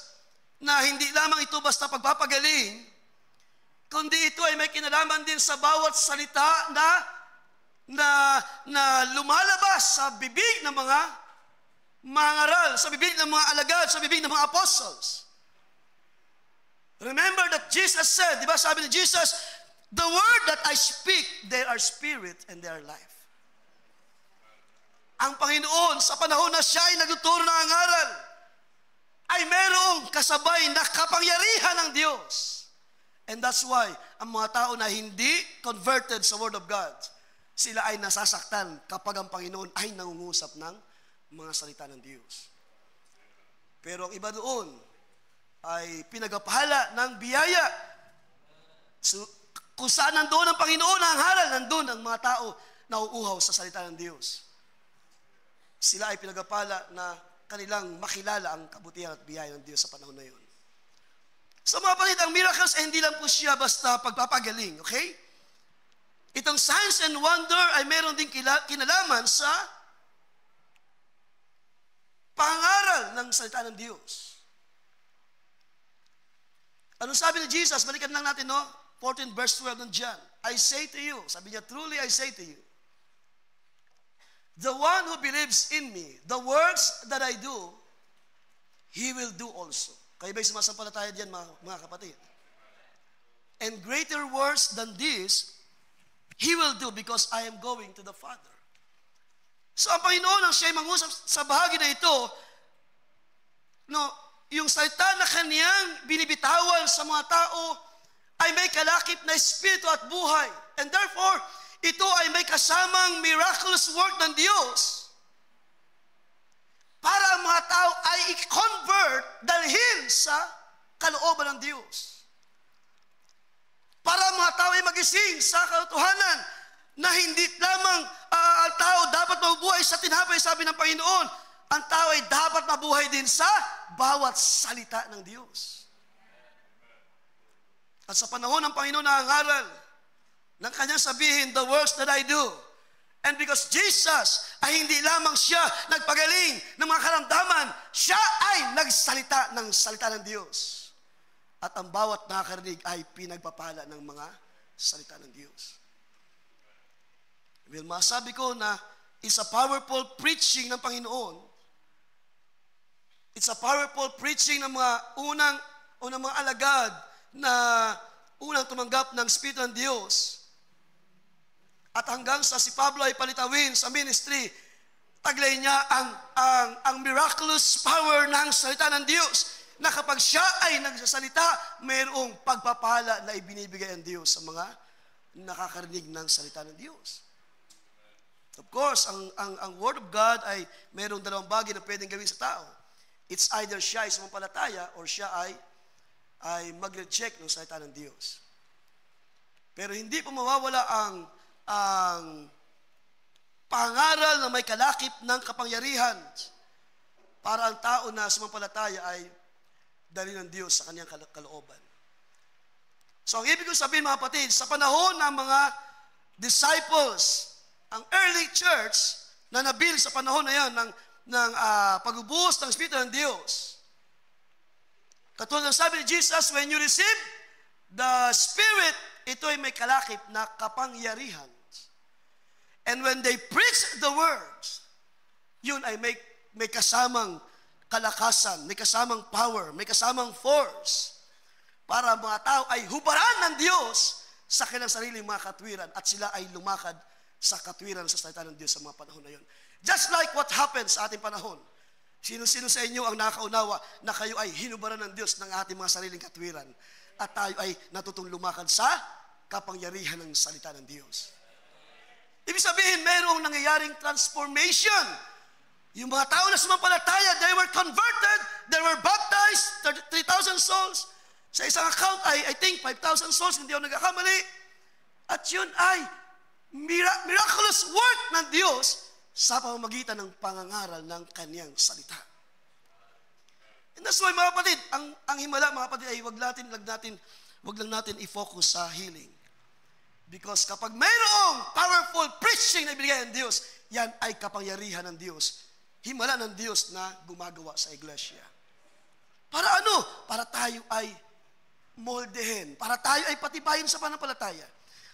na hindi lamang ito basta pagpapagaling, kundi ito ay may kinalaman din sa bawat salita na lumalabas sa bibig ng mga mangaral, sa bibig ng mga alagad, sa bibig ng mga apostles. Remember that Jesus said, di ba sabi ni Jesus, the word that I speak, they are spirit and they are life. Ang Panginoon, sa panahon na siya ay nagtuturo ng aral, ay merong kasabay na kapangyarihan ng Diyos. And that's why, ang mga tao na hindi converted sa Word of God, sila ay nasasaktan kapag ang Panginoon ay nangungusap ng mga salita ng Diyos. Pero ang iba doon ay pinagapahala ng biyaya. So, kung saan nandoon ang Panginoon ang haral, nandoon ang mga tao na uuhaw sa salita ng Diyos. Sila ay pinagapala na kanilang makilala ang kabutihan at biyaya ng Diyos sa panahon na yun. So mga kapatid, ang miracles ay hindi lang po siya basta pagpapagaling, okay? Itong signs and wonder ay meron din kinalaman sa pangaral ng salita ng Diyos. Anong sabi ni Jesus? Balikan lang natin, no? 14 verse 12 ng John. I say to you, sabi niya, truly I say to you, the one who believes in me, the works that I do, he will do also. Kayo ba'y sumasampalataya diyan, mga kapatid? And greater works than this, he will do because I am going to the Father. So ang Panginoon ang siya'y mangusap sa bahagi na ito, no, yung salita na kaniyang binibitawan sa mga tao ay may kalakip na espiritu at buhay. And therefore, ito ay may kasamang miraculous work ng Diyos para ang mga tao ay i-convert dalhin sa kalooban ng Diyos. Para ang mga tao ay magising sa katotohanan na hindi lamang ang tao dapat mabuhay sa tinapay, sabi ng Panginoon, ang tao ay dapat mabuhay din sa bawat salita ng Diyos. At sa panahon ng Panginoon na hangaral, ng kanyang sabihin, the works that I do. And because Jesus ay hindi lamang siya nagpagaling ng mga karamdaman, siya ay nagsalita ng salita ng Diyos. At ang bawat nakakarinig ay pinagpapala ng mga salita ng Diyos. Well, masabi ko na it's a powerful preaching ng Panginoon. It's a powerful preaching ng mga unang mga alagad na unang tumanggap ng Espiritu ng Diyos. At hanggang sa si Pablo ay palitawin sa ministry, taglay niya ang miraculous power ng salita ng Diyos na kapag siya ay nagsasalita, mayroong pagpapala na ibinibigay ng Diyos sa mga nakakarinig ng salita ng Diyos. Of course, ang Word of God ay mayroong dalawang bagay na pwedeng gawin sa tao. It's either siya ay sumampalataya or siya ay mag-reject ng salita ng Diyos. Pero hindi po mawawala ang pangaral na may kalakip ng kapangyarihan para ang tao na sumampalataya ay dali ng Diyos sa kanyang kalooban. So ang ibig kong sabihin, mga kapatid, sa panahon ng mga disciples, ang early church na nabil sa panahon na yan ng pag-ubuhos ng Espiritu ng Diyos, katulad ng sabi ni Jesus, when you receive the Spirit, ito ay may kalakip na kapangyarihan. And when they preach the words, yun ay may kasamang kalakasan, may kasamang power, may kasamang force para mga tao ay hubaran ng Diyos sa kanilang sariling mga katwiran at sila ay lumakad sa katwiran sa salita ng Diyos sa mga panahon na yun. Just like what happens sa ating panahon. Sino-sino sa inyo ang nakaunawa na kayo ay hinubaran ng Diyos ng ating mga sariling katwiran at tayo ay natutong lumakad sa kapangyarihan ng salita ng Diyos. Ibig sabihin, mayroong nangyayaring transformation. Yung mga tao na sumampalataya, they were converted, they were baptized, 3,000 souls. Sa isang account ay, I think, 5,000 souls, hindi ako nagkakamali. At yun ay miraculous work ng Diyos sa pamamagitan ng pangangaral ng kanyang salita. And that's why, mga kapatid, ang himala, mga kapatid, ay wag lang natin i-focus sa healing. Because kapag mayroong powerful preaching na ibigay ng Diyos, yan ay kapangyarihan ng Diyos. Himala ng Diyos na gumagawa sa iglesia. Para ano? Para tayo ay moldehin. Para tayo ay patibayin sa pananampalataya.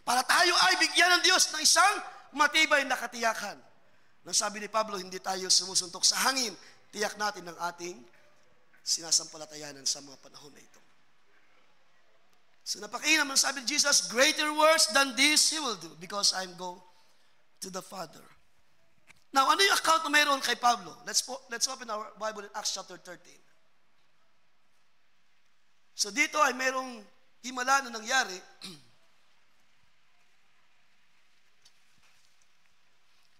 Para tayo ay bigyan ng Diyos ng isang matibay na katiyakan. Nang sabi ni Pablo, hindi tayo sumusuntok sa hangin. Tiyak natin ang ating sinasampalatayanan sa mga panahon na ito. So napakainam ang sabi ni Jesus, greater works than this He will do because I'm go to the Father. Now, ano yung account na mayroon kay Pablo? Let's open our Bible in Acts chapter 13. So dito ay mayroong himala na nangyari.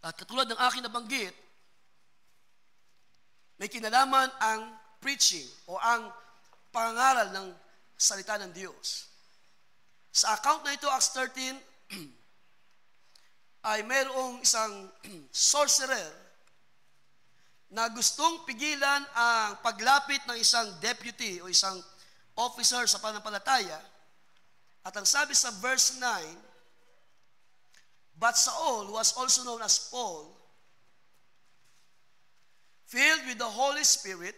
At katulad ng aking nabanggit, may kinalaman ang preaching o ang pangaral ng salita ng Diyos. Sa account na ito, Acts 13, ay mayroong isang sorcerer na gustong pigilan ang paglapit ng isang deputy o isang officer sa pananampalataya. At ang sabi sa verse 9, but Saul was also known as Paul, filled with the Holy Spirit.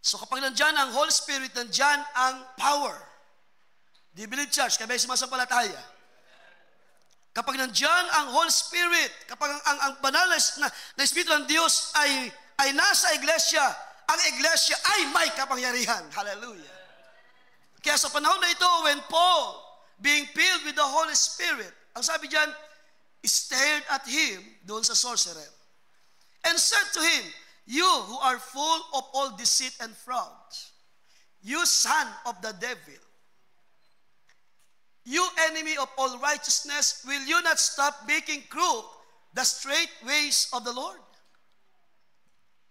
So kapag nandyan ang Holy Spirit, nandyan ang power. Do you believe, church? Kaya may sumasampalataya. Kapag nandyan ang Holy Spirit, kapag ang banal na Espiritu ng Diyos ay nasa iglesia, ang iglesia ay may kapangyarihan. Hallelujah. Kaya sa panahon na ito, when Paul, being filled with the Holy Spirit, ang sabi dyan, stared at him, doon sa sorcerer, and said to him, you who are full of all deceit and fraud, you son of the devil, you enemy of all righteousness, will you not stop making crooked the straight ways of the Lord?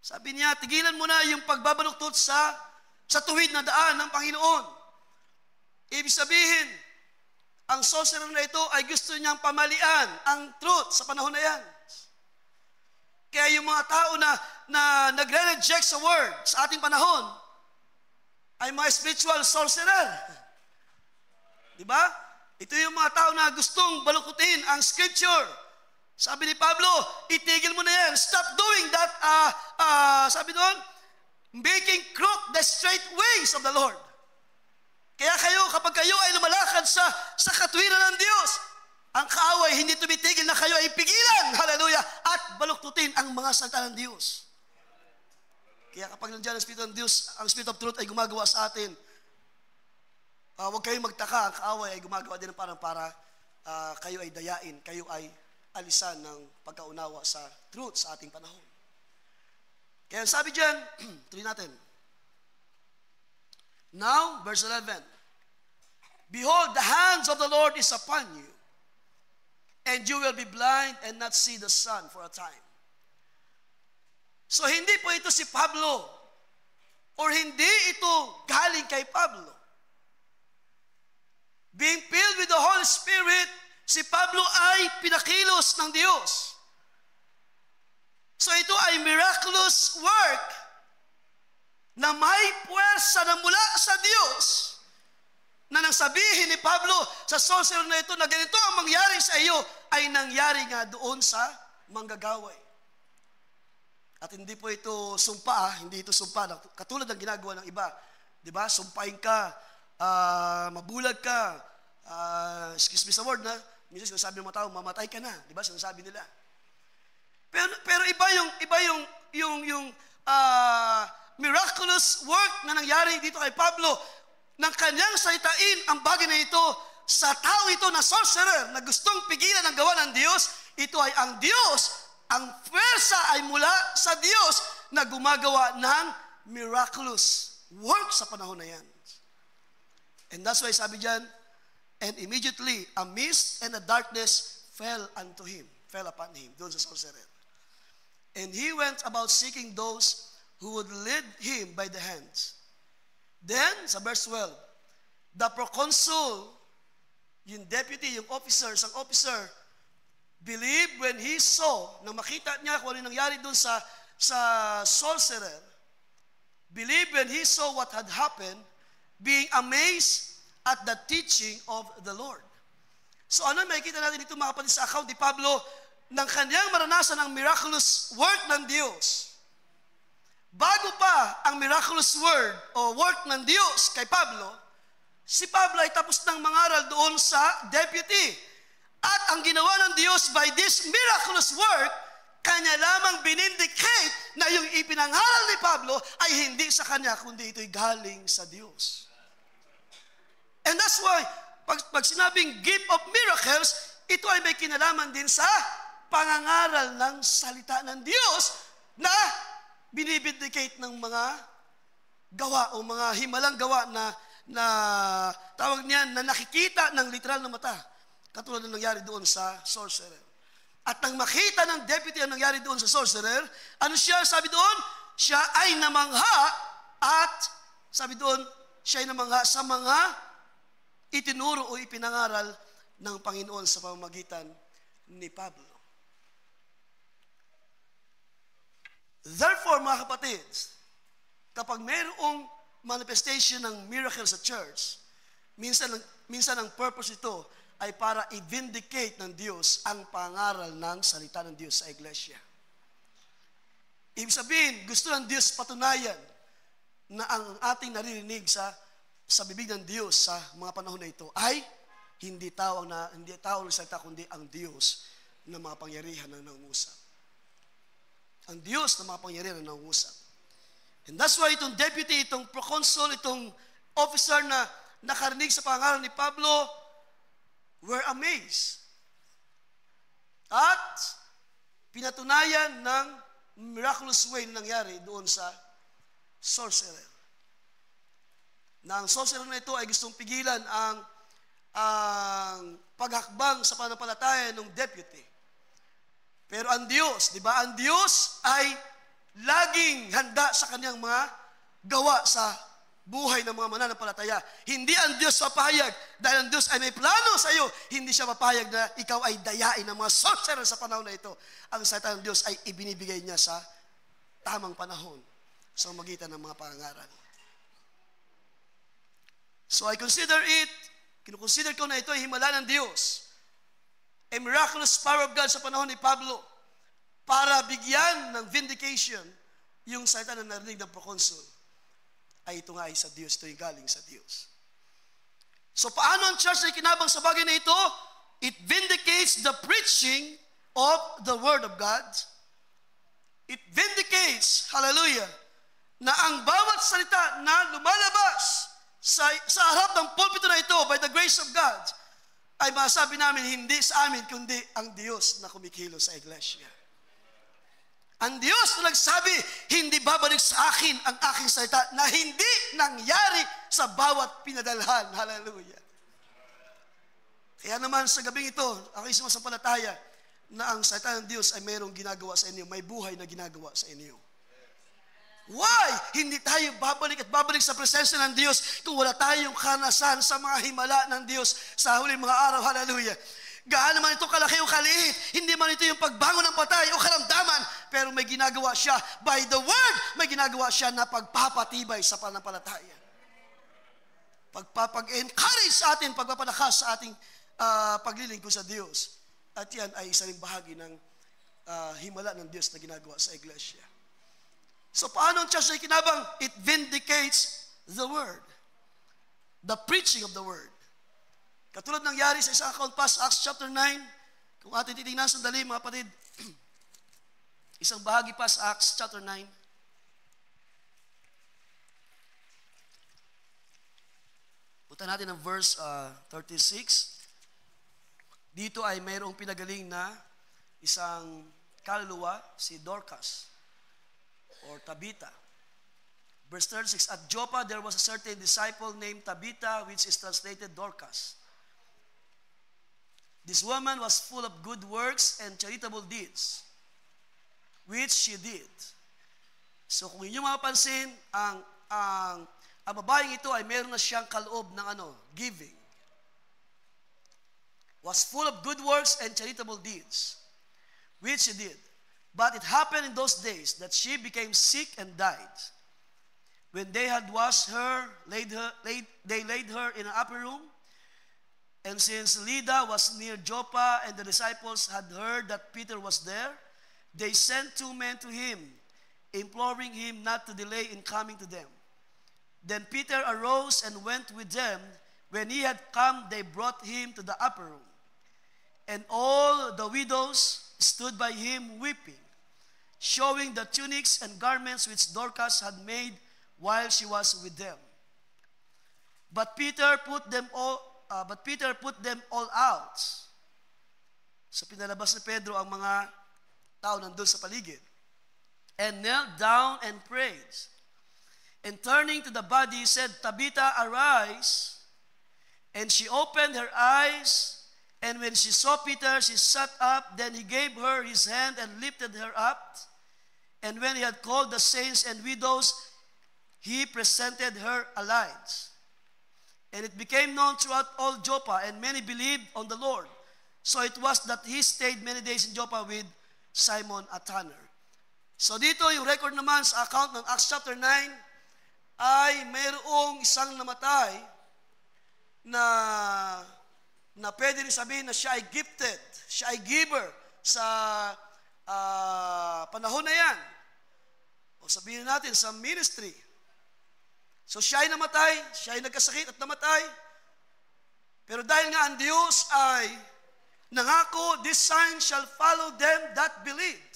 Sabi niya, tigilan mo na yung pagbabaluktot sa tuwid na daan ng Panginoon. Ibig sabihin, ang sorcerer na ito ay gusto niyang pamalian ang truth sa panahon na yan. Kaya yung mga tao na nagre-reject sa word sa ating panahon ay mga spiritual sorcerer. Diba? Ito yung mga tao na gustong balukutin ang scripture. Sabi ni Pablo, itigil mo na yan. Stop doing that, sabi doon, making crooked the straight ways of the Lord. Kaya kayo, kapag kayo ay lumalakad sa katwiran ng Diyos, ang kaaway hindi tumitigil na kayo ay pigilan, hallelujah, at baluktutin ang mga salita ng Diyos. Kaya kapag nandiyan ang Espiritu ng Diyos, ang Spirit of Truth ay gumagawa sa atin, huwag kayong magtaka, ang kaaway ay gumagawa din para kayo ay dayain, kayo ay alisan ng pagkaunawa sa truth sa ating panahon. Kaya sabi dyan, tuloy natin. Now, verse 11, behold, the hands of the Lord is upon you, and you will be blind and not see the sun for a time. So, hindi po ito si Pablo, or hindi ito galing kay Pablo. Being filled with the Holy Spirit, si Pablo ay pinakilos ng Diyos. So ito ay miraculous work na may puwersa na mula sa Diyos na nang sabihin ni Pablo sa sorcerer na ito na ganito ang mangyari sa iyo ay nangyari nga doon sa manggagaway. At hindi po ito sumpa, hindi ito sumpa, katulad ng ginagawa ng iba. Diba? Sumpahin ka, mabulag ka, excuse me sa word na, minsan sinasabi ng mga tao, mamatay ka na, di ba? Sinasabi nila. Pero iba yung miraculous work na nangyari dito kay Pablo, nang kanyang salitain ang bagay na ito sa tao ito na sorcerer na gustong pigilan ang gawa ng Diyos, ito ay ang Diyos, ang pwersa ay mula sa Diyos na gumagawa ng miraculous work sa panahon na yan. And that's why sabi dyan, and immediately a mist and a darkness fell upon him, doon sa sorcerer. And he went about seeking those who would lead him by the hands. Then, sa verse 12, the proconsul, yung deputy, yung officer, isang officer, believed when he saw, nang makita niya kung ano nangyari doon sa sorcerer, believed when he saw what had happened, being amazed at the teaching of the Lord. So ano makikita natin dito mga kapatid sa account ni Pablo ng kanyang maranasan ng miraculous work ng Diyos. Bago pa ang miraculous word o work ng Diyos kay Pablo, si Pablo ay tapos ng mangaral doon sa deputy. At ang ginawa ng Diyos by this miraculous work, kanya lamang binindicate na yung ipinangaral ni Pablo ay hindi sa kanya, kundi ito'y galing sa Diyos. And that's why, pag sinabing gift of miracles, ito ay may kinalaman din sa pangangaral ng salita ng Diyos na binibindicate ng mga gawa o mga himalang gawa na tawag niyan na nakikita ng literal na mata. Katulad ng nangyari doon sa sorcerer. At nang makita ng deputy ang nangyari doon sa sorcerer, ano siya? Sabi doon, siya ay namangha at sabi doon, siya ay namangha sa mga itinuro o ipinangaral ng Panginoon sa pamamagitan ni Pablo. Therefore, mga kapatid, kapag mayroong manifestation ng miracle sa church, minsan ang purpose ito ay para i-vindicate ng Diyos ang pangaral ng salita ng Diyos sa iglesia. Ibig sabihin, gusto ng Diyos patunayan na ang ating naririnig sa bibig ng Diyos sa mga panahon na ito ay hindi tao ng salita, kundi ang Diyos na mga pangyarihan ng nangungusap. Ang Diyos na mga pangyarihan ng nangungusap. And that's why itong deputy, itong proconsul, itong officer na nakarinig sa pangaral ni Pablo, were amazed. At pinatunayan ng miraculous way na nangyari doon sa sorcerer. Na ang sorcerer na ito ay gustong pigilan ang paghakbang sa pananampalataya ng deputy. Pero ang Diyos, di ba? Ang Diyos ay laging handa sa kanyang mga gawa sa buhay ng mga mananampalataya. Hindi ang Diyos papayag dahil ang Diyos ay may plano sa iyo. Hindi siya papayag na ikaw ay dayain ng mga sorcerer sa panahon na ito. Ang salita ng Diyos ay ibinibigay niya sa tamang panahon sa magitan ng mga pangangaral. So I consider it, kinukonsider ko na ito ay himala ng Diyos. A miraculous power of God sa panahon ni Pablo para bigyan ng vindication yung salita na narinig ng proconsul. Ay ito nga ay sa Diyos, ito ay galing sa Diyos. So paano ang church ay kinabang sa bagay na ito? It vindicates the preaching of the Word of God. It vindicates, hallelujah, na ang bawat salita na lumalabas sa harap ng pulpito na ito by the grace of God, ay masabi namin hindi sa amin, kundi ang Diyos na kumikilos sa iglesia. Ang Diyos na nagsabi, hindi babalik sa akin ang aking salita na hindi nangyari sa bawat pinadalhan. Hallelujah. Kaya naman sa gabing ito, ako ay sumasampalataya na ang salita ng Diyos ay mayroong ginagawa sa inyo, may buhay na ginagawa sa inyo. Why? Hindi tayo babalik at babalik sa presensya ng Diyos kung wala tayong karanasan sa mga himala ng Diyos sa huling mga araw. Hallelujah. Gaano man ito kalaki o kaliit, hindi man ito yung pagbangon ng patay o karamdaman, pero may ginagawa siya by the word, may ginagawa siya na pagpapatibay sa pananampalataya. Pag-encourage sa atin, pagpapalakas sa ating paglilingkod sa Diyos. At yan ay isa ring bahagi ng himala ng Diyos na ginagawa sa iglesia. So paano ang church ay kinabang? It vindicates the word. The preaching of the word. Katulad nangyari sa isang account pa sa Acts chapter 9, kung ating titingnan sandali mga kapatid, isang bahagi pa sa Acts chapter 9. Punta natin ang verse 36. Dito ay mayroong pinagaling na isang kaluluwa, si Dorcas, or Tabitha. Verse 36, at Joppa there was a certain disciple named Tabitha, which is translated Dorcas. This woman was full of good works and charitable deeds, which she did. So kung inyo mapapansin, ang babaeng ito ay meron na siyang kaloob ng giving. Was full of good works and charitable deeds, which she did. But it happened in those days that she became sick and died. When they had washed her, they laid her in an upper room. And since Lydda was near Joppa and the disciples had heard that Peter was there, they sent 2 men to him, imploring him not to delay in coming to them. Then Peter arose and went with them. When he had come, they brought him to the upper room. And all the widows stood by him weeping, showing the tunics and garments which Dorcas had made while she was with them. But Peter put them all out. So pinalabas ni Pedro ang mga tao nandun sa paligid, and knelt down and prayed. And turning to the body, he said, Tabitha, arise. And she opened her eyes, and when she saw Peter, she sat up. Then he gave her his hand and lifted her up. And when he had called the saints and widows, he presented her alive. And it became known throughout all Joppa, and many believed on the Lord. So it was that he stayed many days in Joppa with Simon a tanner. So dito yung record naman sa account ng Acts chapter 9 ay mayroong isang namatay na pwede rin sabihin na siya ay gifted, siya ay giver sa panahon na yan. O sabihin natin sa ministry. So siya ay namatay, siya ay nagkasakit at namatay. Pero dahil nga ang Diyos ay nangako, this sign shall follow them that believe.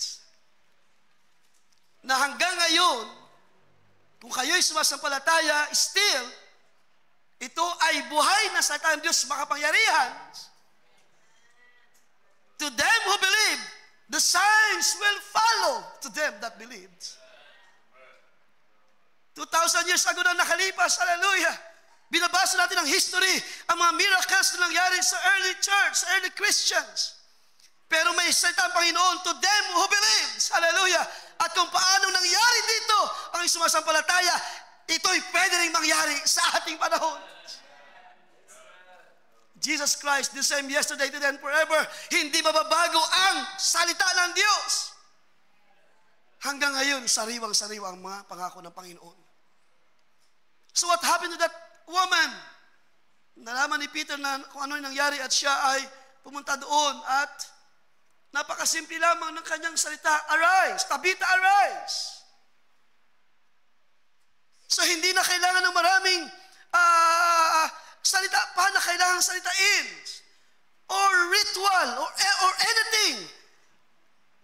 Na hanggang ngayon, kung kayo'y sumasampalataya, still, ito ay buhay na sa ng Diyos makapangyarihan. To them who believe, the signs will follow to them that believe. 2,000 years ago na nakalipas, hallelujah. Binabasa natin ang history, ang mga miracles na nangyari sa early church, sa early Christians. Pero may salita ang Panginoon, to them who believes, hallelujah. At kung paano nangyari dito ang sumasampalataya, ito'y pwede rin mangyari sa ating panahon. Jesus Christ, the same yesterday, today, and forever. Hindi mababago ang salita ng Diyos. Hanggang ngayon, sariwang-sariwa ang mga pangako ng Panginoon. So what happened to that woman? Nalaman ni Peter na kung ano yung nangyari at siya ay pumunta doon at napakasimple lamang ng kanyang salita, arise, Tabitha, arise. So hindi na kailangan ng maraming salita pa na kailangan salitain or ritual or anything.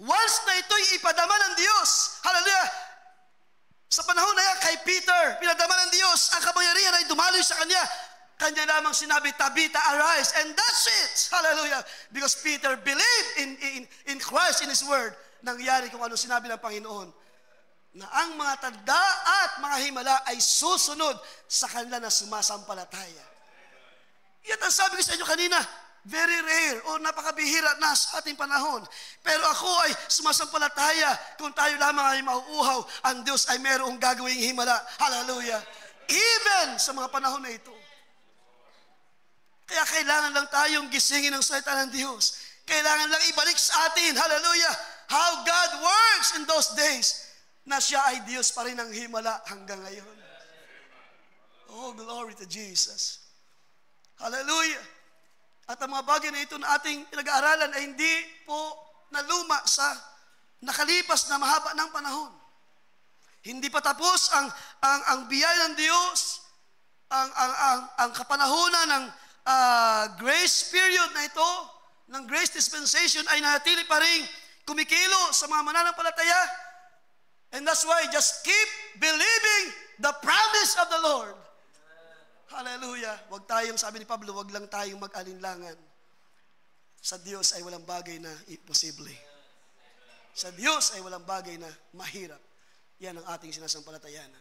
Once na ito'y ipadama ng Diyos, hallelujah, sa panahon na yan kay Peter, pinadama ng Diyos, ang kapangyarihan ay dumaloy sa kanya. Kanya lamang sinabi, Tabitha, arise. And that's it. Hallelujah. Because Peter believed in Christ, in His Word. Nangyari kung ano sinabi ng Panginoon. Na ang mga tanda at mga himala ay susunod sa kanila na sumasampalataya. Yan ang sabi ko sa inyo kanina, very rare o napakabihira na sa ating panahon. Pero ako ay sumasampalataya kung tayo lamang ay mauuhaw, ang Diyos ay mayroong gagawing himala. Hallelujah. Even sa mga panahon na ito. Kaya kailangan lang tayong gisingin ng salita ng Diyos. Kailangan lang ibalik sa atin, hallelujah, how God works in those days na siya ay Diyos pa rin ng himala hanggang ngayon. Oh, glory to Jesus. Hallelujah. At ang mga bagay na ito na ating pinag-aaralan ay hindi po naluma sa nakalipas na mahaba ng panahon. Hindi pa tapos ang biyaya ng Diyos, ang kapanahunan ng grace period na ito, ng grace dispensation ay nanatili pa rin kumikilo sa mga mananampalataya. And that's why just keep believing the promise of the Lord. Hallelujah. Wag tayong, sabi ni Pablo, wag lang tayong mag-alinlangan. Sa Diyos ay walang bagay na imposible. Sa Diyos ay walang bagay na mahirap. Yan ang ating sinasampalatayanan.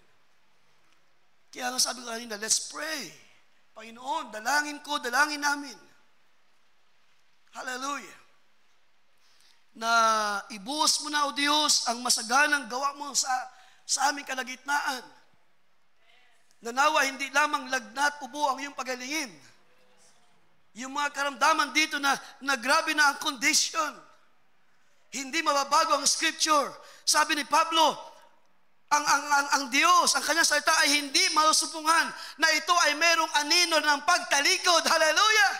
Kaya nga sabi ko kanina, let's pray. Panginoon, dalangin ko, dalangin namin. Hallelujah. Na ibuhos mo na, O Diyos, ang masaganang gawa mo sa aming kalagitnaan. Nanawa, hindi lamang lagnat, ubo ang iyong pagalingin. Yung mga karamdaman dito na grabe na ang condition. Hindi mababago ang scripture. Sabi ni Pablo, ang Diyos, ang kanyang salita ay hindi masusupungan na ito ay merong anino ng pagtalikod. Hallelujah!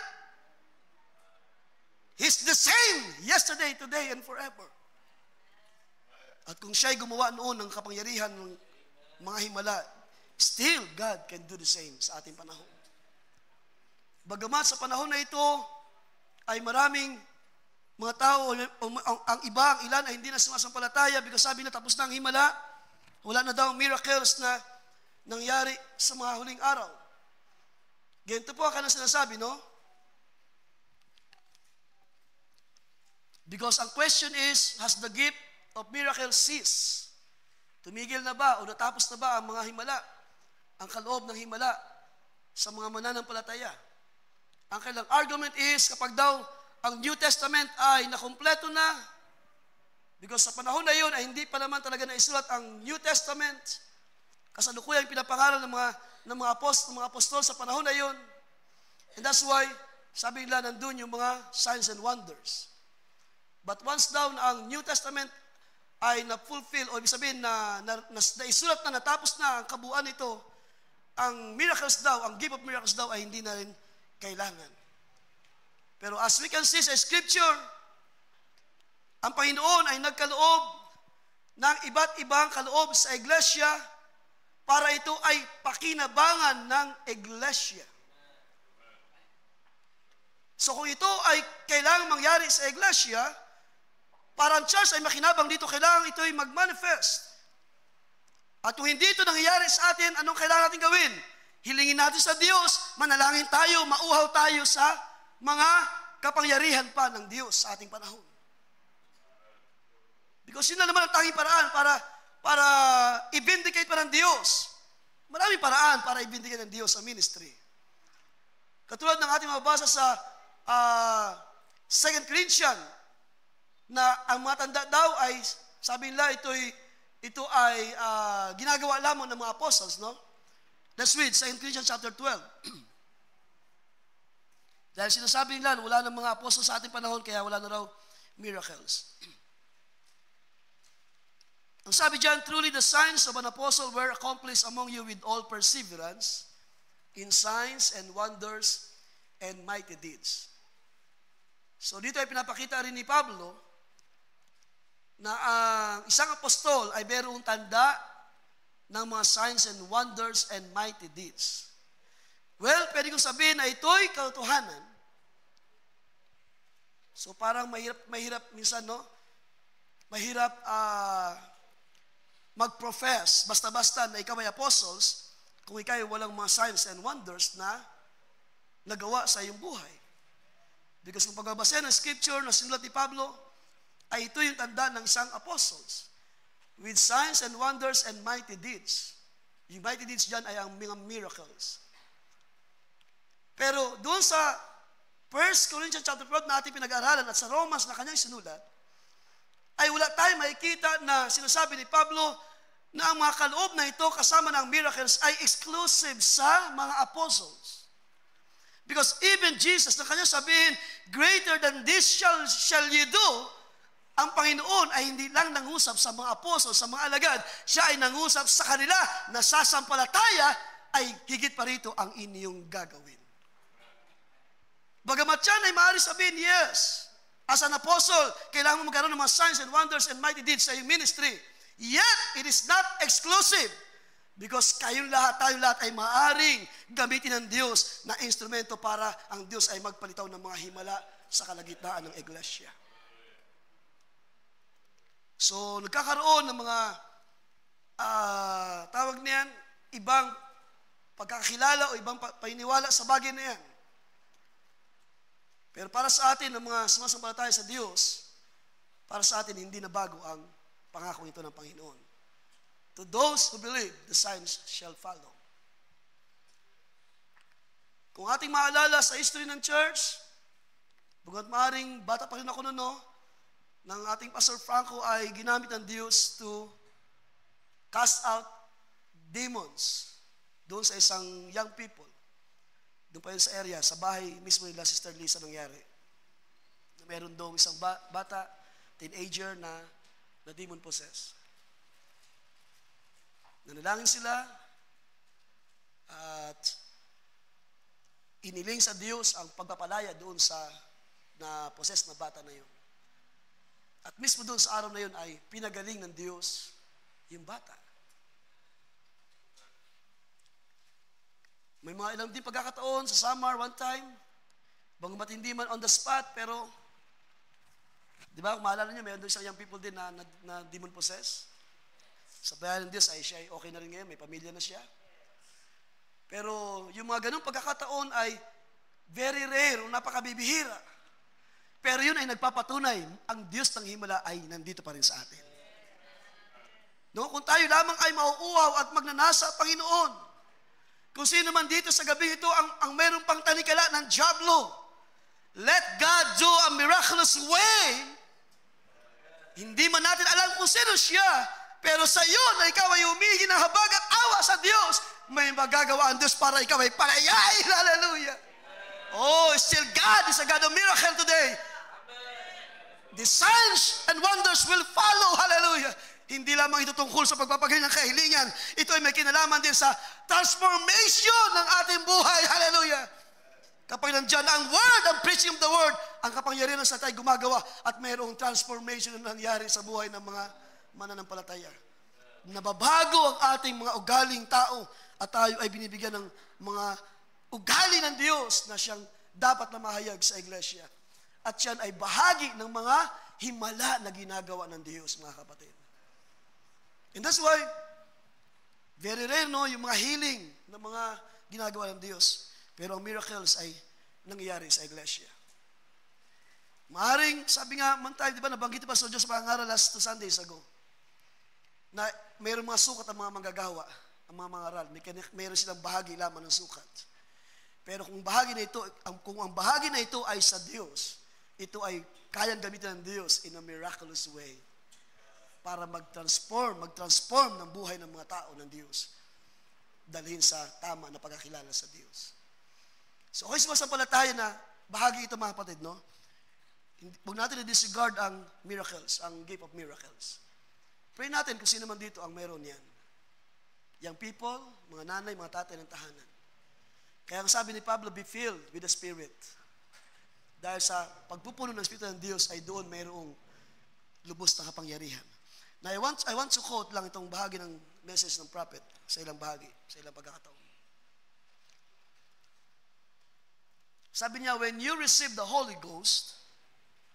He's the same yesterday, today, and forever. At kung siya'y gumawa noon ng kapangyarihan ng mga himala, still God can do the same sa ating panahon. Bagamat sa panahon na ito ay maraming mga tao, ang iba, ang ilan ay hindi na sumasampalataya because sabi na tapos na ang himala, wala na daw miracles na nangyari sa mga huling araw. Ganito po ang kanang sinasabi, no? Because ang question is, has the gift of miracles ceased? Tumigil na ba o natapos na ba ang mga himala, ang kaloob ng himala sa mga mananampalataya? Ang kailang argument is, kapag daw ang New Testament ay nakumpleto na, because sa panahon na yun ay hindi pa naman talaga naisulat ang New Testament, kasalukuyang pinapangaral ng mga apostol sa panahon na yun. And that's why, sabi nila, nandun yung mga signs and wonders. But once daw na ang New Testament ay na-fulfill, o ibig sabihin na naisulat na, natapos na ang kabuuan nito, ang miracles daw, ang gift of miracles daw ay hindi na rin kailangan. Pero as we can see sa Scripture, ang Panginoon ay nagkaloob ng iba't ibang kaloob sa iglesia para ito ay pakinabangan ng iglesia. So kung ito ay kailangang mangyari sa iglesia, para ang church ay makinabang dito, kailangan ito ay mag-manifest. At kung hindi ito nangyayari sa atin, anong kailangan natin gawin? Hilingin natin sa Diyos, manalangin tayo, mauhaw tayo sa mga kapangyarihan pa ng Diyos sa ating panahon. Because yun na naman ang tanging paraan para i-vindicate pa ng Diyos. Maraming paraan para i-vindicate ng Diyos sa ministry. Katulad ng ating mababasa sa 2 Corinthians, na ang mga tanda daw ay, sabi nila, ito ay ginagawa lamang ng mga apostles, no? Let's read 2 Corinthians chapter 12. Dahil sinasabi nila, wala ng mga apostles sa ating panahon, kaya wala na raw miracles. Ang sabi dyan, truly the signs of an apostle were accomplished among you with all perseverance, in signs and wonders and mighty deeds. So dito ay pinapakita rin ni Pablo na ang isang apostol ay mayroong tanda ng mga signs and wonders and mighty deeds. Well, pwede kong sabihin na ito'y katotohanan. So parang mahirap minsan, no? Mahirap mag-profess basta-basta na ikaw ay apostles kung ikaw ay walang mga signs and wonders na nagawa sa iyong buhay. Because kung pagbabasa ng scripture na sinulat ni Pablo, ay ito yung tanda ng isang apostles with signs and wonders and mighty deeds. Yung mighty deeds dyan ay ang mga miracles. Pero doon sa 1 Corinthians chapter 12 na ating pinag-aaralan at sa Romans na kanyang sinulat, ay wala tayong makikita na sinasabi ni Pablo na ang mga kaloob na ito kasama ng miracles ay exclusive sa mga apostles. Because even Jesus, na kanyang sabihin, greater than this shall you do, ang Panginoon ay hindi lang nangusap sa mga apostles, sa mga alagad, siya ay nangusap sa kanila na sasampalataya ay higit pa rito ang inyong gagawin. Bagamat yan ay maaari sabihin, yes, as an apostle, kailangan mo magkaroon ng mga signs and wonders and mighty deeds sa iyong ministry. Yet, it is not exclusive. Because tayong lahat ay maaaring gamitin ng Diyos na instrumento para ang Diyos ay magpalitaw ng mga himala sa kalagitnaan ng iglesia. So, nagkakaroon ng mga tawag niyan, ibang pagkakilala o ibang paniniwala sa bagay na yan. Pero para sa atin, ng mga sumasampalataya sa Diyos, para sa atin, hindi na bago ang pangako ito ng Panginoon. To those who believe, the signs shall follow. Kung ating maalala sa history ng church, bagat maaring bata pa rin ako noon, no? Ng ating Pastor Franco ay ginamit ng Diyos to cast out demons doon sa isang young people. Doon pa yun sa area, sa bahay mismo nila Sister Lisa nangyari. Na meron doon isang bata, teenager na demon possessed. Nanalangin sila at iniling sa Diyos ang pagpapalaya doon sa na-possess na bata na yun. At mismo doon sa araw na yun ay pinagaling ng Diyos yung bata. May mga ilang din pagkakataon sa Samar one time, bagamat hindi man on the spot, pero di ba, kung maalala niyo, mayroon doon isang young people din na demon possess. Sa bayan ng Diyos ay siya ay okay na rin ngayon, may pamilya na siya. Pero yung mga ganung pagkakataon ay very rare o napakabibihira. Pero yun ay nagpapatunay, ang Diyos ng himala ay nandito pa rin sa atin. No, kung tayo lamang ay mauuhaw at magnanasa sa Panginoon, kung sino man dito sa gabi ito ang mayroong pang tanikala ng diablo, let God do a miraculous way. Hindi man natin alam kung sino siya, pero sa iyo na ikaw ay humihingi ng habag at awa sa Diyos, may magagawa ang Diyos para ikaw ay palayain. Hallelujah. Oh, still God is a God of miracle today. The signs and wonders will follow. Hallelujah. Hindi lamang ito tungkol sa pagpapagaling ng kahilingan. Ito ay may kinalaman din sa transformation ng ating buhay. Hallelujah. Kapag nandyan ang word, ang preaching of the word, ang kapangyarihan ng salita ay gumagawa at mayroong transformation na nangyari sa buhay ng mga mananampalataya. Nababago ang ating mga ugaling tao at tayo ay binibigyan ng mga ugali ng Diyos na siyang dapat na mahayag sa iglesia. At yan ay bahagi ng mga himala na ginagawa ng Diyos, mga kapatid. And that's why, very rare, no, yung mga healing ng mga ginagawa ng Diyos. Pero ang miracles ay nangyayari sa iglesia. Maaring, sabi nga, man tayo, di ba, nabanggit pa sa Diyos sa pangaral last 2 Sundays ago, na mayroong mga sukat ang mga manggagawa, ang mga mangaral. Mayroon silang bahagi lamang ng sukat. Pero kung ang bahagi na ito ay sa Diyos, ito ay kayang gamitin ng Diyos in a miraculous way para mag-transform ng buhay ng mga tao ng Diyos dalhin sa tama na pagkakilala sa Diyos. So, okay, sumasampalataya na bahagi ito, mga kapatid, no? Huwag natin i-disregard ang miracles, ang gift of miracles. Pray natin kung sino man dito ang meron yan. Young people, mga nanay, mga tatay ng tahanan. Kaya ang sabi ni Pablo, be filled with the Spirit. Dahil sa pagpupuno ng Espiritu ng Diyos ay doon mayroong lubos na kapangyarihan. Now, I want to quote lang itong bahagi ng message ng prophet sa ilang bahagi, sa ilang pagkakataon. Sabi niya, when you receive the Holy Ghost,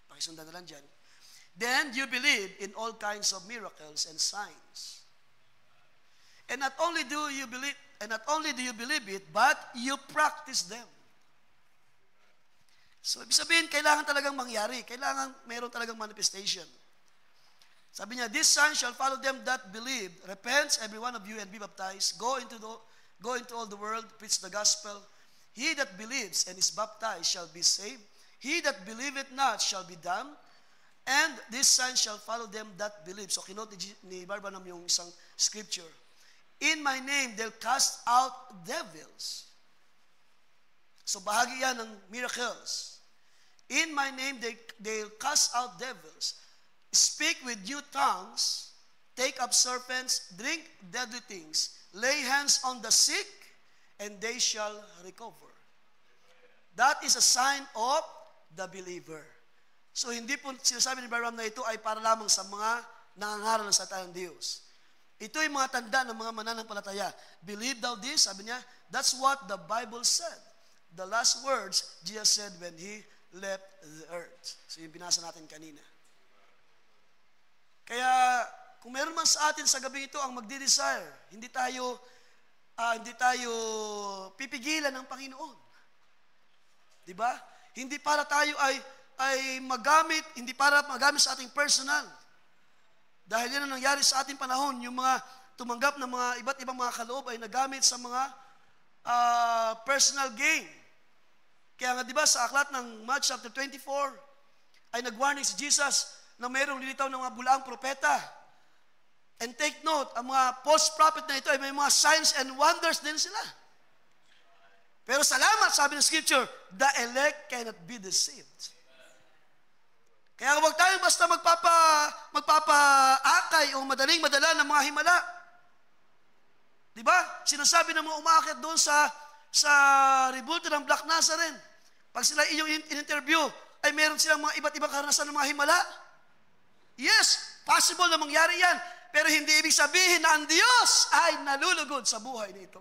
pakisundan na lang dyan, then you believe in all kinds of miracles and signs. And not only do you believe it, but you practice them. So, ibig sabihin, kailangan talagang mangyari. Kailangan mayroon talagang manifestation. Sabi niya, this sign shall follow them that believe. Repent, every one of you, and be baptized. Go into all the world, preach the gospel. He that believes and is baptized shall be saved. He that believeth not shall be damned. And this sign shall follow them that believe. So, kinote ni Barbanam yung isang scripture. In my name, they'll cast out devils. So, bahagi yan ng miracles. In my name, they'll cast out devils. Speak with new tongues, take up serpents, drink deadly things, lay hands on the sick, and they shall recover. That is a sign of the believer. So hindi po sinasabi ni Barnabas na ito ay para lamang sa mga nangangaral ng salita ng Diyos. Ito ay mga tanda ng mga mananampalataya. Believe thou this, sabi niya, that's what the Bible said. The last words Jesus said when He left the earth. So yung binasa natin kanina. Kaya, kung meron man sa atin sa gabi ito ang magdi-desire, hindi tayo pipigilan ng Panginoon. Di ba? Hindi para tayo ay magamit, hindi para magamit sa ating personal. Dahil yan ang nangyari sa ating panahon, yung mga tumanggap ng mga iba't ibang mga kaloob ay nagamit sa mga personal gain. Kaya nga, di ba, sa aklat ng Matthew chapter 24, ay nag-warning si Jesus na mayroong lilitaw ng mga bulaang propeta. And take note, ang mga false prophet na ito ay may mga signs and wonders din sila. Pero salamat, sabi ng scripture, the elect cannot be deceived. Kaya huwag tayong basta magpapaakay o madaling madala ng mga himala. Di ba? Sinasabi ng mga umaakit doon sa rebulto ng Black Nazarene. Pag sila iyong in-interview, ay meron silang mga iba't ibang karanasan ng mga himala. Yes, possible na mangyari yan. Pero hindi ibig sabihin na ang Diyos ay nalulugod sa buhay nito.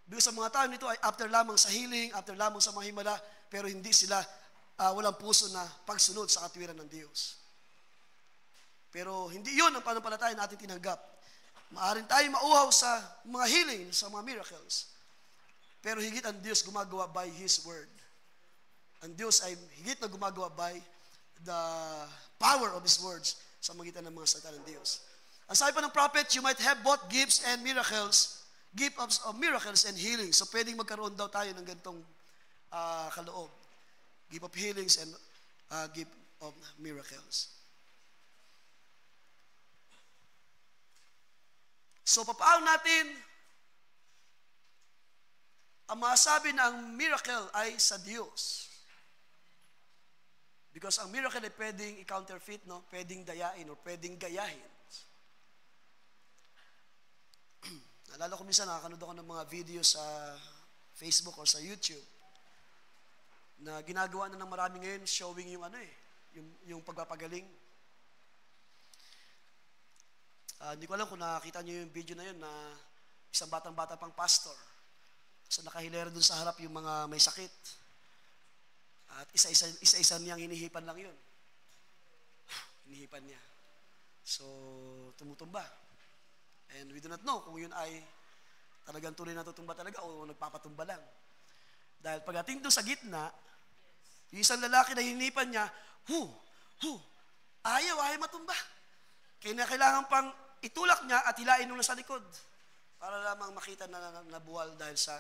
Because sa mga tao nito ay after lamang sa healing, after lamang sa mga himala, pero hindi sila walang puso na pagsunod sa katwiran ng Diyos. Pero hindi yun ang pananampalataya natin tinanggap. Maaring tayo mauhaw sa mga healing, sa mga miracles. Pero higit ang Diyos gumagawa by His Word. Ang Diyos ay higit na gumagawa by the power of His words sa magitan ng mga salita ng Diyos. Ang sabi pa ng prophet, you might have both gifts and miracles, gifts of miracles and healing. So pwedeng magkaroon daw tayo ng ganitong kaloob. Gift of healings and gift of miracles. So, papaano natin ang masabi na ang miracle ay sa Diyos? Because ang miracle ay pwedeng i-counterfeit, no? Pwedeng dayain or pwedeng gayahin. Naalala ko minsan, nakakanood ako ng mga video sa Facebook or sa YouTube na ginagawa na ng marami ngayon, showing yung yung pagpapagaling. Hindi ko alam kung nakakita niyo yung video na yun na isang batang-bata pang pastor. So nakahilera dun sa harap yung mga may sakit. At isa-isa niyang hinihipan lang yun. Hinihipan niya. So, tumutumba. And we do not know kung yun ay talagang tuloy na tutumba talaga o nagpapatumba lang. Dahil pagdating doon sa gitna, yung isang lalaki na hinihipan niya, ayaw matumba. Kaya kailangan pang itulak niya at hilain nung nasa likod para lamang makita na nabuwal dahil sa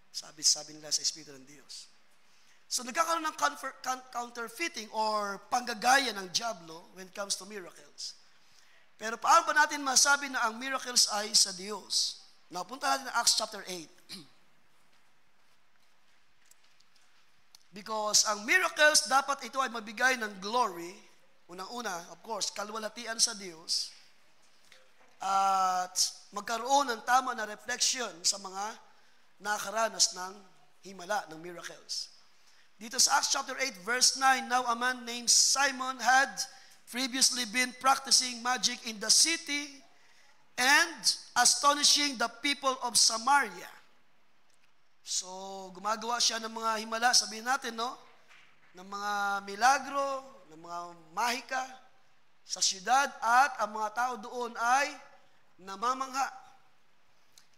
sabi nila sa Espiritu ng Diyos. So nagkakaroon ng counterfeiting or panggagaya ng diablo when it comes to miracles. Pero paano ba natin masabi na ang miracles ay sa Diyos? Now, punta natin sa Acts chapter 8. Because ang miracles, dapat ito ay magbigay ng glory. Unang-una, of course, kalwalatian sa Diyos. At magkaroon ng tama na reflection sa mga nakaranas ng himala, ng miracles. Dito sa Acts chapter 8, verse 9, now a man named Simon had previously been practicing magic in the city and astonishing the people of Samaria. So, gumagawa siya ng mga himala, sabihin natin, no? Ng mga milagro, ng mga mahika sa siyudad at ang mga tao doon ay namamangha.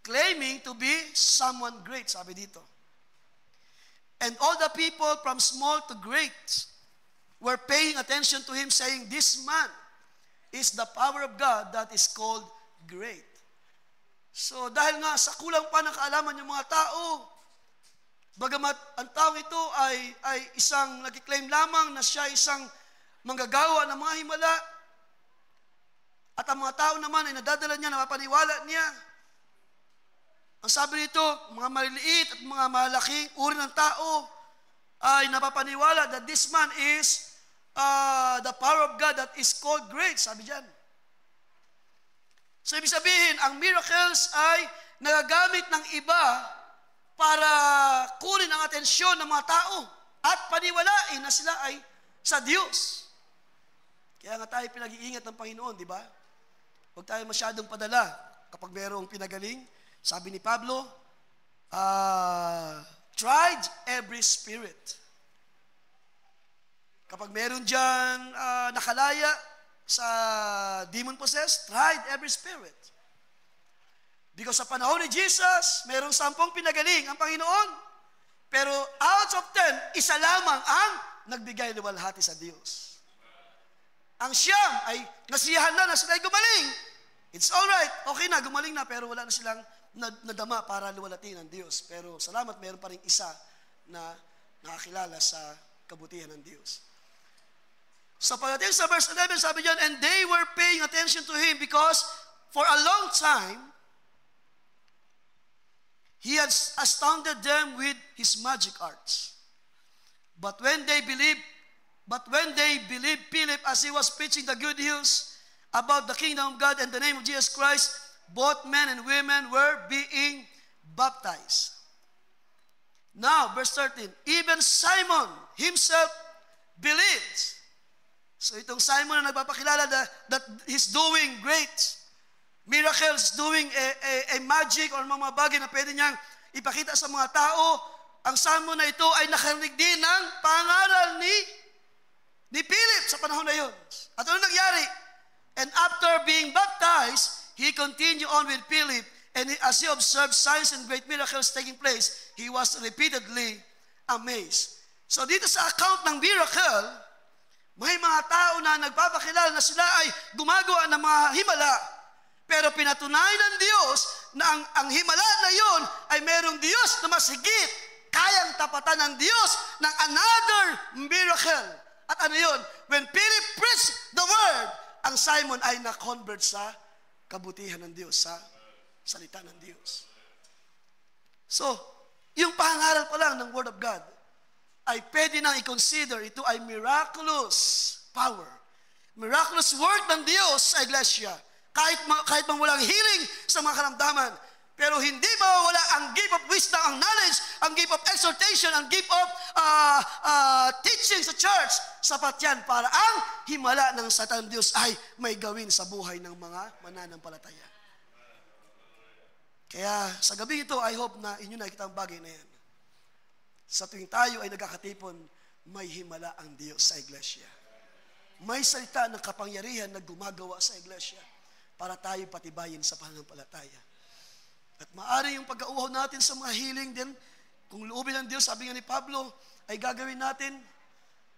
Claiming to be someone great, sabi dito. And all the people from small to great were paying attention to him, saying, this man is the power of God that is called great. So dahil nga sa kulang pa ng kaalaman ng mga tao, bagamat ang tao ito ay isang nag-claim lamang na siya isang manggagawa ng mga himala, at ang mga tao naman ay nadadala niya, napapaniwala niya. Ang sabi nito, mga maliliit at mga malaking uri ng tao ay napapaniwala that this man is the power of God that is called great, sabi dyan. So, ibig sabihin, ang miracles ay nagagamit ng iba para kunin ang atensyon ng mga tao at paniwalain na sila ay sa Diyos. Kaya nga tayo pinag-iingat ng Panginoon, di ba? Huwag tayo masyadong padala kapag mayroong pinagaling. Sabi ni Pablo, tried every spirit. Kapag meron dyan nakalaya sa demon-possessed, tried every spirit. Because sa panahon ni Jesus, merong 10 pinagaling ang Panginoon. Pero out of 10, isa lamang ang nagbigay luwalhati sa Diyos. Ang siyam ay nasiyahan na sila ay gumaling. It's alright, okay na, gumaling na, pero wala na silang nadama para luwalhati ng Diyos. Pero salamat, meron pa rin isa na nakakilala sa kabutihan ng Diyos. So pagdating sa verse 11, sabi diyan, and they were paying attention to him because for a long time, he had astounded them with his magic arts. But when they believed Philip as he was preaching the good news about the kingdom of God and the name of Jesus Christ, both men and women were being baptized. Now, verse 13, even Simon himself believed. So itong Simon na nagpapakilala that he's doing great miracles, doing a magic or mga bagay na pwede niyang ipakita sa mga tao. Ang Simon na ito ay nakarinig din ng pangaral ni Philip sa panahon na yun. At ano nangyari? And after being baptized, he continued on with Philip, and as he observed signs and great miracles taking place, he was repeatedly amazed. So dito sa account ng miracle, may mga tao na nagpapakilala na sila ay gumagawa ng mga himala. Pero pinatunayan ng Diyos na ang himala na yon ay merong Diyos na mas higit, kayang tapatan ng Diyos ng another miracle. At ano yon? When Philip preached the word, ang Simon ay na-convert sa kabutihan ng Diyos, sa salita ng Diyos. So, yung pangaral pa lang ng Word of God ay pwede nang i-consider ito ay miraculous power. Miraculous work ng Diyos sa iglesia. Kahit mang walang healing sa mga karamdaman, pero hindi mawawala ang gift of wisdom, ang knowledge, ang gift of exhortation, ang gift of teaching sa church. Sapat yan para ang himala ng salita ng Diyos ay may gawin sa buhay ng mga mananampalataya. Kaya sa gabi ito, I hope na inyo nakikita ang bagay na yan. Sa tuwing tayo ay nagkakatipon, may himala ang Diyos sa iglesia. May salita ng kapangyarihan na gumagawa sa iglesia para tayo patibayin sa pananampalataya. At maaari yung pag-auhaw natin sa mga healing din, kung loobin ng Diyos, sabi nga ni Pablo, ay gagawin natin,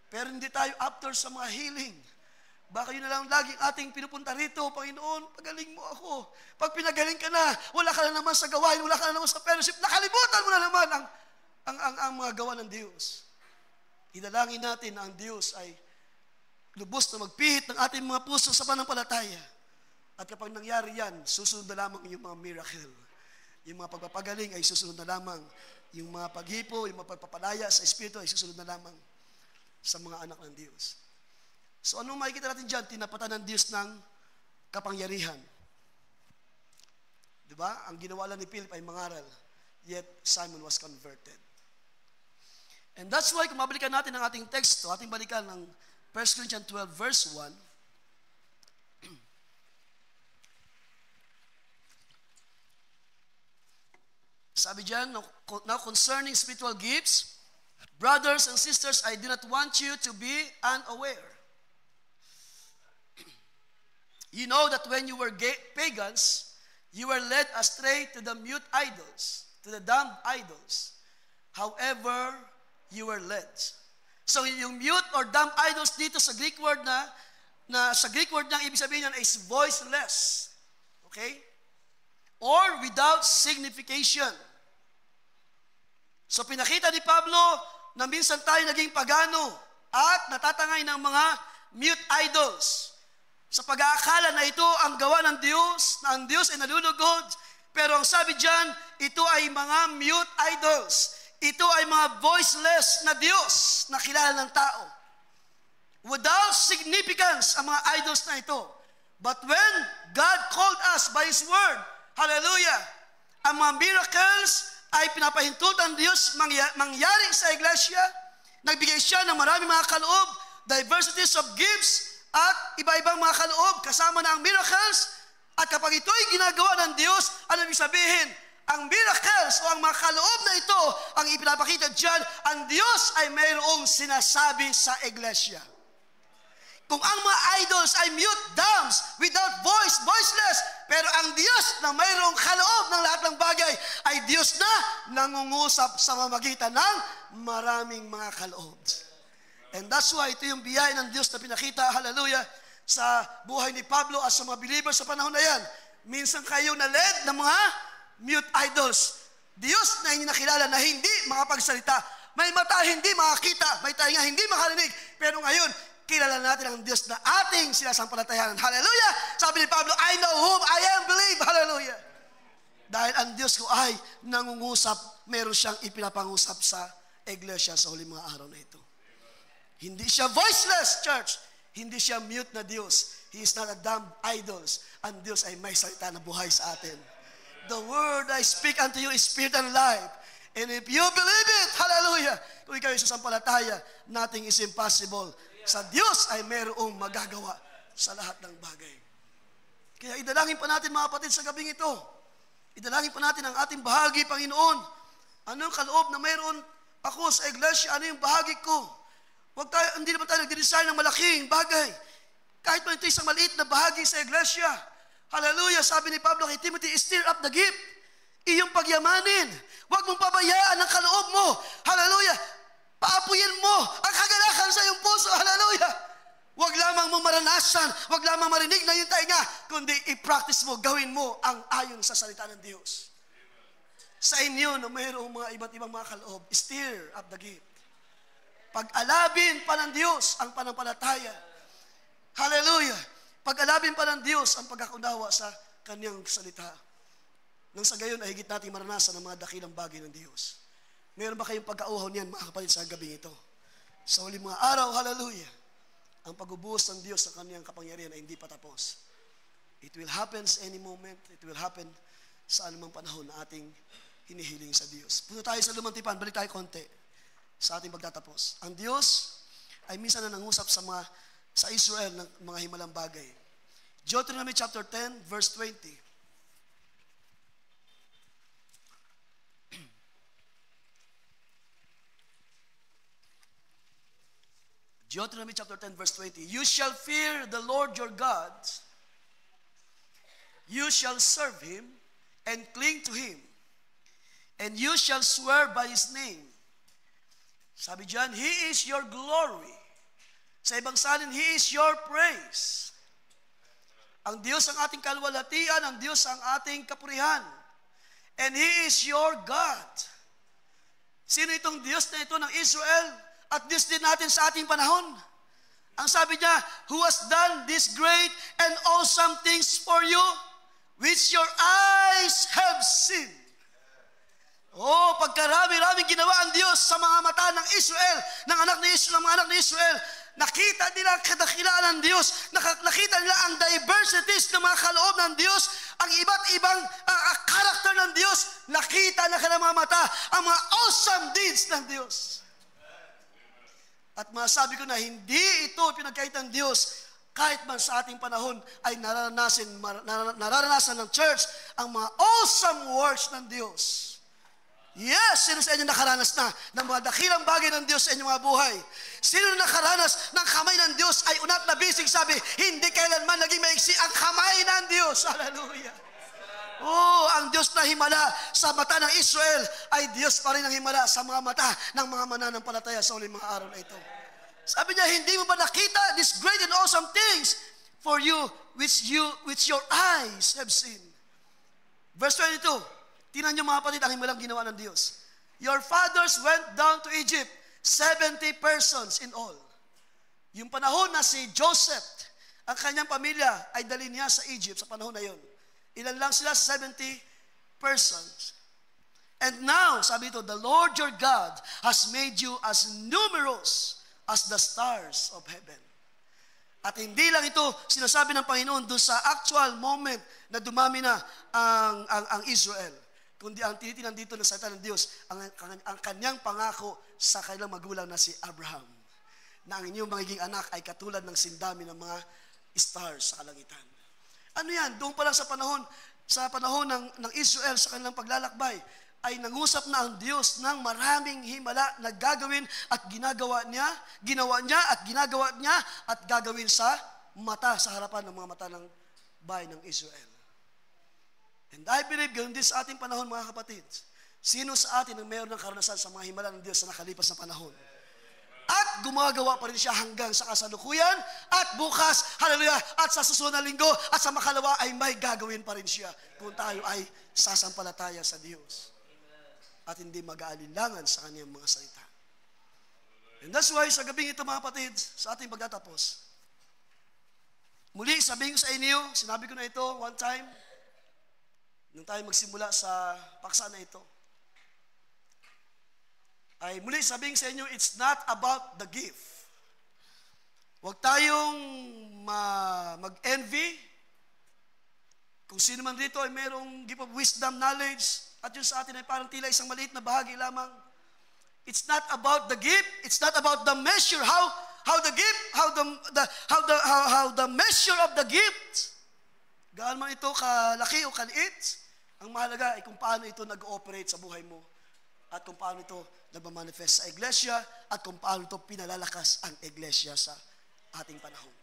pero hindi tayo after sa mga healing. Baka yun na lang laging ating pinupunta rito, Panginoon, pagaling mo ako. Pag pinagaling ka na, wala ka na naman sa gawain, wala ka na naman sa fellowship, nakalimutan mo na naman ang mga gawa ng Diyos. Idalangin natin na ang Diyos ay lubos na magpihit ng ating mga puso sa pananampalataya. At kapag nangyari yan, susunod na lamang yung mga miracle. Yung mga pagpapagaling ay susunod na lamang. Yung mga paghipo, yung mga pagpapalaya sa Espiritu ay susunod na lamang sa mga anak ng Diyos. So anong makikita natin dyan? Tinapatan ng Diyos ng kapangyarihan. Diba? Ang ginawa lang ni Philip ay mangaral. Yet Simon was converted. And that's why kung mabalikan natin ang ating teksto, ating balikan ng 1 Corinthians 12 verse 1, sabi dyan, now concerning spiritual gifts, brothers and sisters, I do not want you to be unaware. You know that when you were pagans, you were led astray to the mute idols, to the dumb idols. However, you were led. So yung mute or dumb idols dito sa Greek word na sa Greek word niya, ibig sabihin niyan is voiceless. Okay? Or without signification. So pinakita ni Pablo na minsan tayo naging pagano at natatangay ng mga mute idols. Sa pag-aakala na ito ang gawa ng Diyos, na ang Diyos ay nalulugod, pero ang sabi dyan, ito ay mga mute idols. Ito ay mga voiceless na Diyos na kilala ng tao. Without significance ang mga idols na ito. But when God called us by His Word, hallelujah, ang mga miracles ay pinapahintutan ng Diyos mangyari sa iglesia. Nagbigay siya ng maraming mga kaloob, diversities of gifts, at iba-ibang mga kaloob, kasama na ang miracles. At kapag ito'y ginagawa ng Diyos, ano ibig sabihin? Ang miracles o ang mga kaloob na ito, ang ipinapakita dyan, ang Diyos ay mayroong sinasabi sa iglesia. Kung ang mga idols ay mute, dumb, without voice, voiceless, pero ang Diyos na mayroong kaloob ng lahat ng bagay ay Diyos na nangungusap sa mamagitan ng maraming mga kaloob. And that's why ito yung biyaya ng Diyos na pinakita, hallelujah, sa buhay ni Pablo at sa mga believers sa panahon na yan. Minsan kayo na-led ng mga mute idols. Diyos na hindi nakilala na hindi makapagsalita. May mata hindi makakita, may tainga hindi makarinig. Pero ngayon, kilala natin ang Diyos na ating sinasampalatayanan. Hallelujah! Sabi ni Pablo, I know whom I am, believe. Hallelujah! Dahil ang Diyos ko ay nangungusap, meron siyang ipinapangusap sa iglesia sa huling mga araw na ito. Hindi siya voiceless, church. Hindi siya mute na Diyos. He is not a dumb idols. Ang Diyos ay may salita na buhay sa atin. The word I speak unto you is spirit and life. And if you believe it, hallelujah, kung ikaw ay susampalataya, nothing is impossible. Sa Diyos ay mayroong magagawa sa lahat ng bagay. Kaya idalangin pa natin mga kapatid sa gabing ito. Idalangin pa natin ang ating bahagi, Panginoon. Anong kaloob na mayroon ako sa iglesia? Ano yung bahagi ko? Hindi naman tayo nagde-design ng malaking bagay. Kahit man ito isang maliit na bahagi sa iglesia. Hallelujah, sabi ni Pablo kay Timothy, stir up the gift. Iyong pagyamanin. Huwag mong pabayaan ang kaloob mo. Hallelujah. Paapuyin mo ang kagalakan sa iyong puso. Hallelujah. Huwag lamang mo maranasan, huwag lamang marinig na yung tainga, kundi i-practice mo, gawin mo ang ayon sa salita ng Diyos. Sa inyo na mayroong mga iba't ibang mga kaloob, stir up the gift. Pag-alabin pa ng Diyos ang panampalataya. Hallelujah. Pag-alabin pa ng Diyos ang pagkakunawa sa Kanyang salita. Nang sa gayon ay higit natin maranasan ang mga dakilang bagay ng Diyos. Meron ba kayong pagkauhaw niyan, mga kapatid, sa gabing ito? Sa huling mga araw, hallelujah, ang pag-ubuhos ng Diyos sa Kanyang kapangyarihan ay hindi pa tapos. It will happen sa any moment. It will happen sa anumang panahon na ating hinihiling sa Diyos. Punta tayo sa lumang tipan, balik tayo konti sa ating pagtatapos. Ang Diyos ay minsan na nangusap sa Israel ng mga himalang bagay. Deuteronomy chapter 10, verse 20. Deuteronomy chapter 10, verse 20. You shall fear the Lord your God. You shall serve Him and cling to Him. And you shall swear by His name. Sabi dyan, He is your glory. Sa ibang salin, He is your praise. Ang Diyos ang ating kalwalhatian, ang Diyos ang ating kapurihan. And He is your God. Sino itong Diyos na ito ng Israel? At Diyos din natin sa ating panahon. Ang sabi niya, who has done these great and awesome things for you, which your eyes have seen. Oh, pagkarami-raming ginawa ang Diyos sa mga mata ng Israel, ng anak ni Israel, ng mga anak ni Israel, nakita nila ang kadakilaan ng Diyos, nakita nila ang diversities ng mga kaloob ng Diyos, ang iba't ibang karakter ng Diyos, nakita na kanilang mga mata ang mga awesome deeds ng Diyos. At masabi ko na hindi ito pinagkait ng Diyos kahit man sa ating panahon ay nararanasan ng church ang mga awesome works ng Diyos. Yes, sino sa inyo nakaranas na ng mga dakilang bagay ng Diyos sa inyong mga buhay? Sino nakaranas ng kamay ng Diyos ay unat na bisig, sabi, hindi kailanman naging maiksi ang kamay ng Diyos. Hallelujah. Oh, ang Diyos na himala sa mata ng Israel ay Diyos pa rin ang himala sa mga mata ng mga mananampalataya sa uling mga araw na ito. Sabi niya, hindi mo ba nakita these great and awesome things for you which your eyes have seen? Verse 22, tingnan niyo mga kapatid ang himalang ginawa ng Diyos. Your fathers went down to Egypt, 70 persons in all. Yung panahon na si Joseph, ang kanyang pamilya ay dali niya sa Egypt sa panahon na yon. Ilan lang sila? 70 persons. And now, sabi ito, the Lord your God has made you as numerous as the stars of heaven. At hindi lang ito sinasabi ng Panginoon doon sa actual moment na dumami na ang Israel. Kundi ang tinitingnan dito ng salita ng Diyos, ang kanyang pangako sa kanilang magulang na si Abraham. Na ang inyong magiging anak ay katulad ng sindami ng mga stars sa kalangitan. Ano yan? Doon pa lang sa panahon ng Israel sa kanilang paglalakbay, ay nangusap na ang Diyos ng maraming himala na gagawin at ginawa niya at gagawin sa harapan ng mga mata ng bayan ng Israel. And I believe, ganoon din sa ating panahon, mga kapatid, sino sa atin ang mayroon ng karanasan sa mga himala ng Diyos sa nakalipas na panahon? At gumagawa pa rin siya hanggang sa kasalukuyan at bukas, hallelujah, at sa susunod na linggo at sa makalawa ay may gagawin pa rin siya kung tayo ay sasampalataya sa Diyos at hindi mag-aalinlangan sa kanyang mga salita. And that's why sa gabing ito, mga kapatid, sa ating pagtatapos, muli sabihin ko sa inyo, sinabi ko na ito one time nung tayo magsimula sa paksa na ito, ay muli sabihin sa inyo, it's not about the gift. Huwag tayong mag-envy. Kung sino man dito ay mayroong gift of wisdom, knowledge, at yun sa atin ay parang tila isang maliit na bahagi lamang. It's not about the gift. It's not about the measure. How the measure of the gift. Gaano man ito kalaki o kaliit. Ang mahalaga ay kung paano ito nag-ooperate sa buhay mo. At kung paano ito nagmamanifest sa iglesia. At kung paano ito pinalalakas ang iglesia sa ating panahon.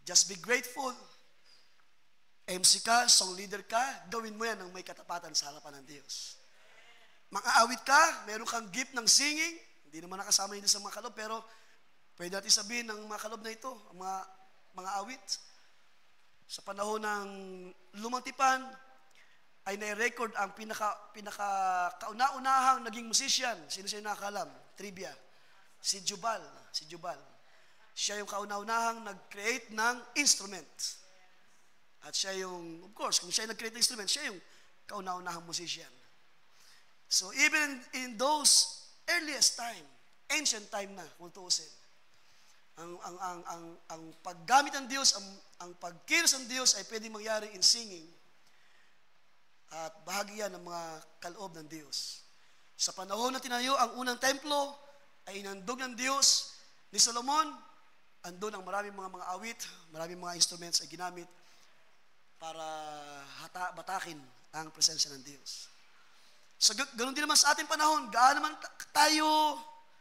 Just be grateful. MC ka, song leader ka, gawin mo yan ng may katapatan sa harapan ng Diyos. Mang-aawit ka, meron kang gift ng singing, hindi naman nakasama yun sa mga kalob, pero pwede natin sabihin ng mga kalob na ito, ang mga awit. Sa panahon ng lumang tipan, ay nai-record ang pinaka-kauna-unahang naging musician. Sino siya nakakalam? Trivia. Si Jubal. Siya yung kauna-unahang nag-create ng instrument. At siya yung, of course, kung siya yung nag-create ng instrument, siya yung kauna-unahang musician. So even in those earliest time, ancient time na, kung tuusin, ang paggamit ng Diyos, ang pagkilos ng Diyos ay pwedeng mangyari in singing. At bahagi yan ng mga kaloob ng Diyos. Sa panahon na tinayo ang unang templo, ay inandog ng Diyos ni Solomon. Andun ang maraming mga awit, maraming mga instruments ay ginamit para batakin ang presensya ng Diyos. So, ganoon din naman sa ating panahon. Gaano naman tayo,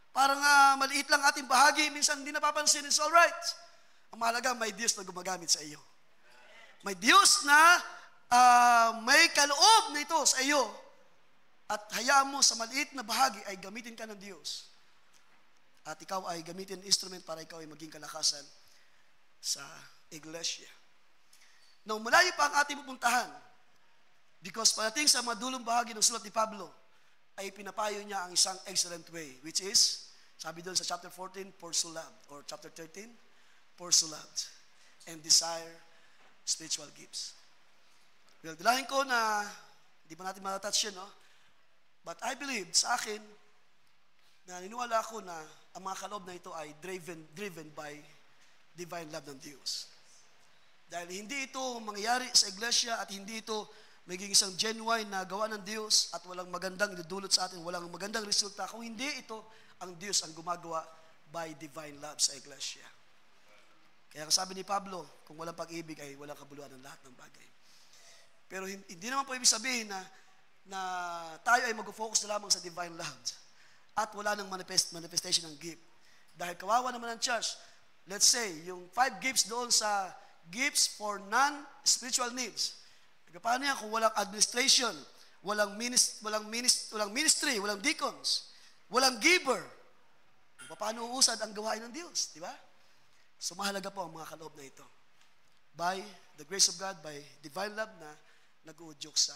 parang maliit lang ating bahagi, minsan hindi napapansin, it's alright. Ang mahalaga, may Diyos na gumagamit sa iyo. May Diyos na may kaloob na ito sa iyo. At hayaan mo sa maliit na bahagi ay gamitin ka ng Diyos. At ikaw ay gamitin instrument para ikaw ay maging kalakasan sa iglesia. Now, malayo pa ang ating pupuntahan. Because parating sa madulong bahagi ng sulat ni Pablo, ay pinapayo niya ang isang excellent way, which is, sabi doon sa chapter 14, pursue love. Or chapter 13, pursue love. And desire spiritual gifts. Well, dalahin ko na, hindi pa natin matatouch yun, no? But I believe, sa akin, na niniwala ako na ang mga kaloob na ito ay driven by divine love ng Diyos. Dahil hindi ito mangyayari sa iglesia at hindi ito magiging isang genuine na gawa ng Diyos at walang magandang idudulot sa atin, walang magandang resulta kung hindi ito ang Diyos ang gumagawa by divine love sa iglesia. Kaya sabi ni Pablo, kung walang pag-ibig ay walang kabuluhan ng lahat ng bagay. Pero hindi naman po ibig sabihin na tayo ay mag-focus na lamang sa divine love at wala nang manifestation ng gift. Dahil kawawa naman ang church. Let's say, yung 5 gifts doon sa gifts for non-spiritual needs. Paano yan kung walang administration, walang ministry, walang deacons, walang giver? Paano uusad ang gawain ng Diyos? Di ba? So mahalaga po ang mga kaloob na ito. By the grace of God, by divine love na nag-uudyok sa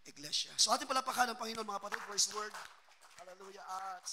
iglesia. So ating palapakan ng Panginoon mga kapatid for His word. Hallelujah. At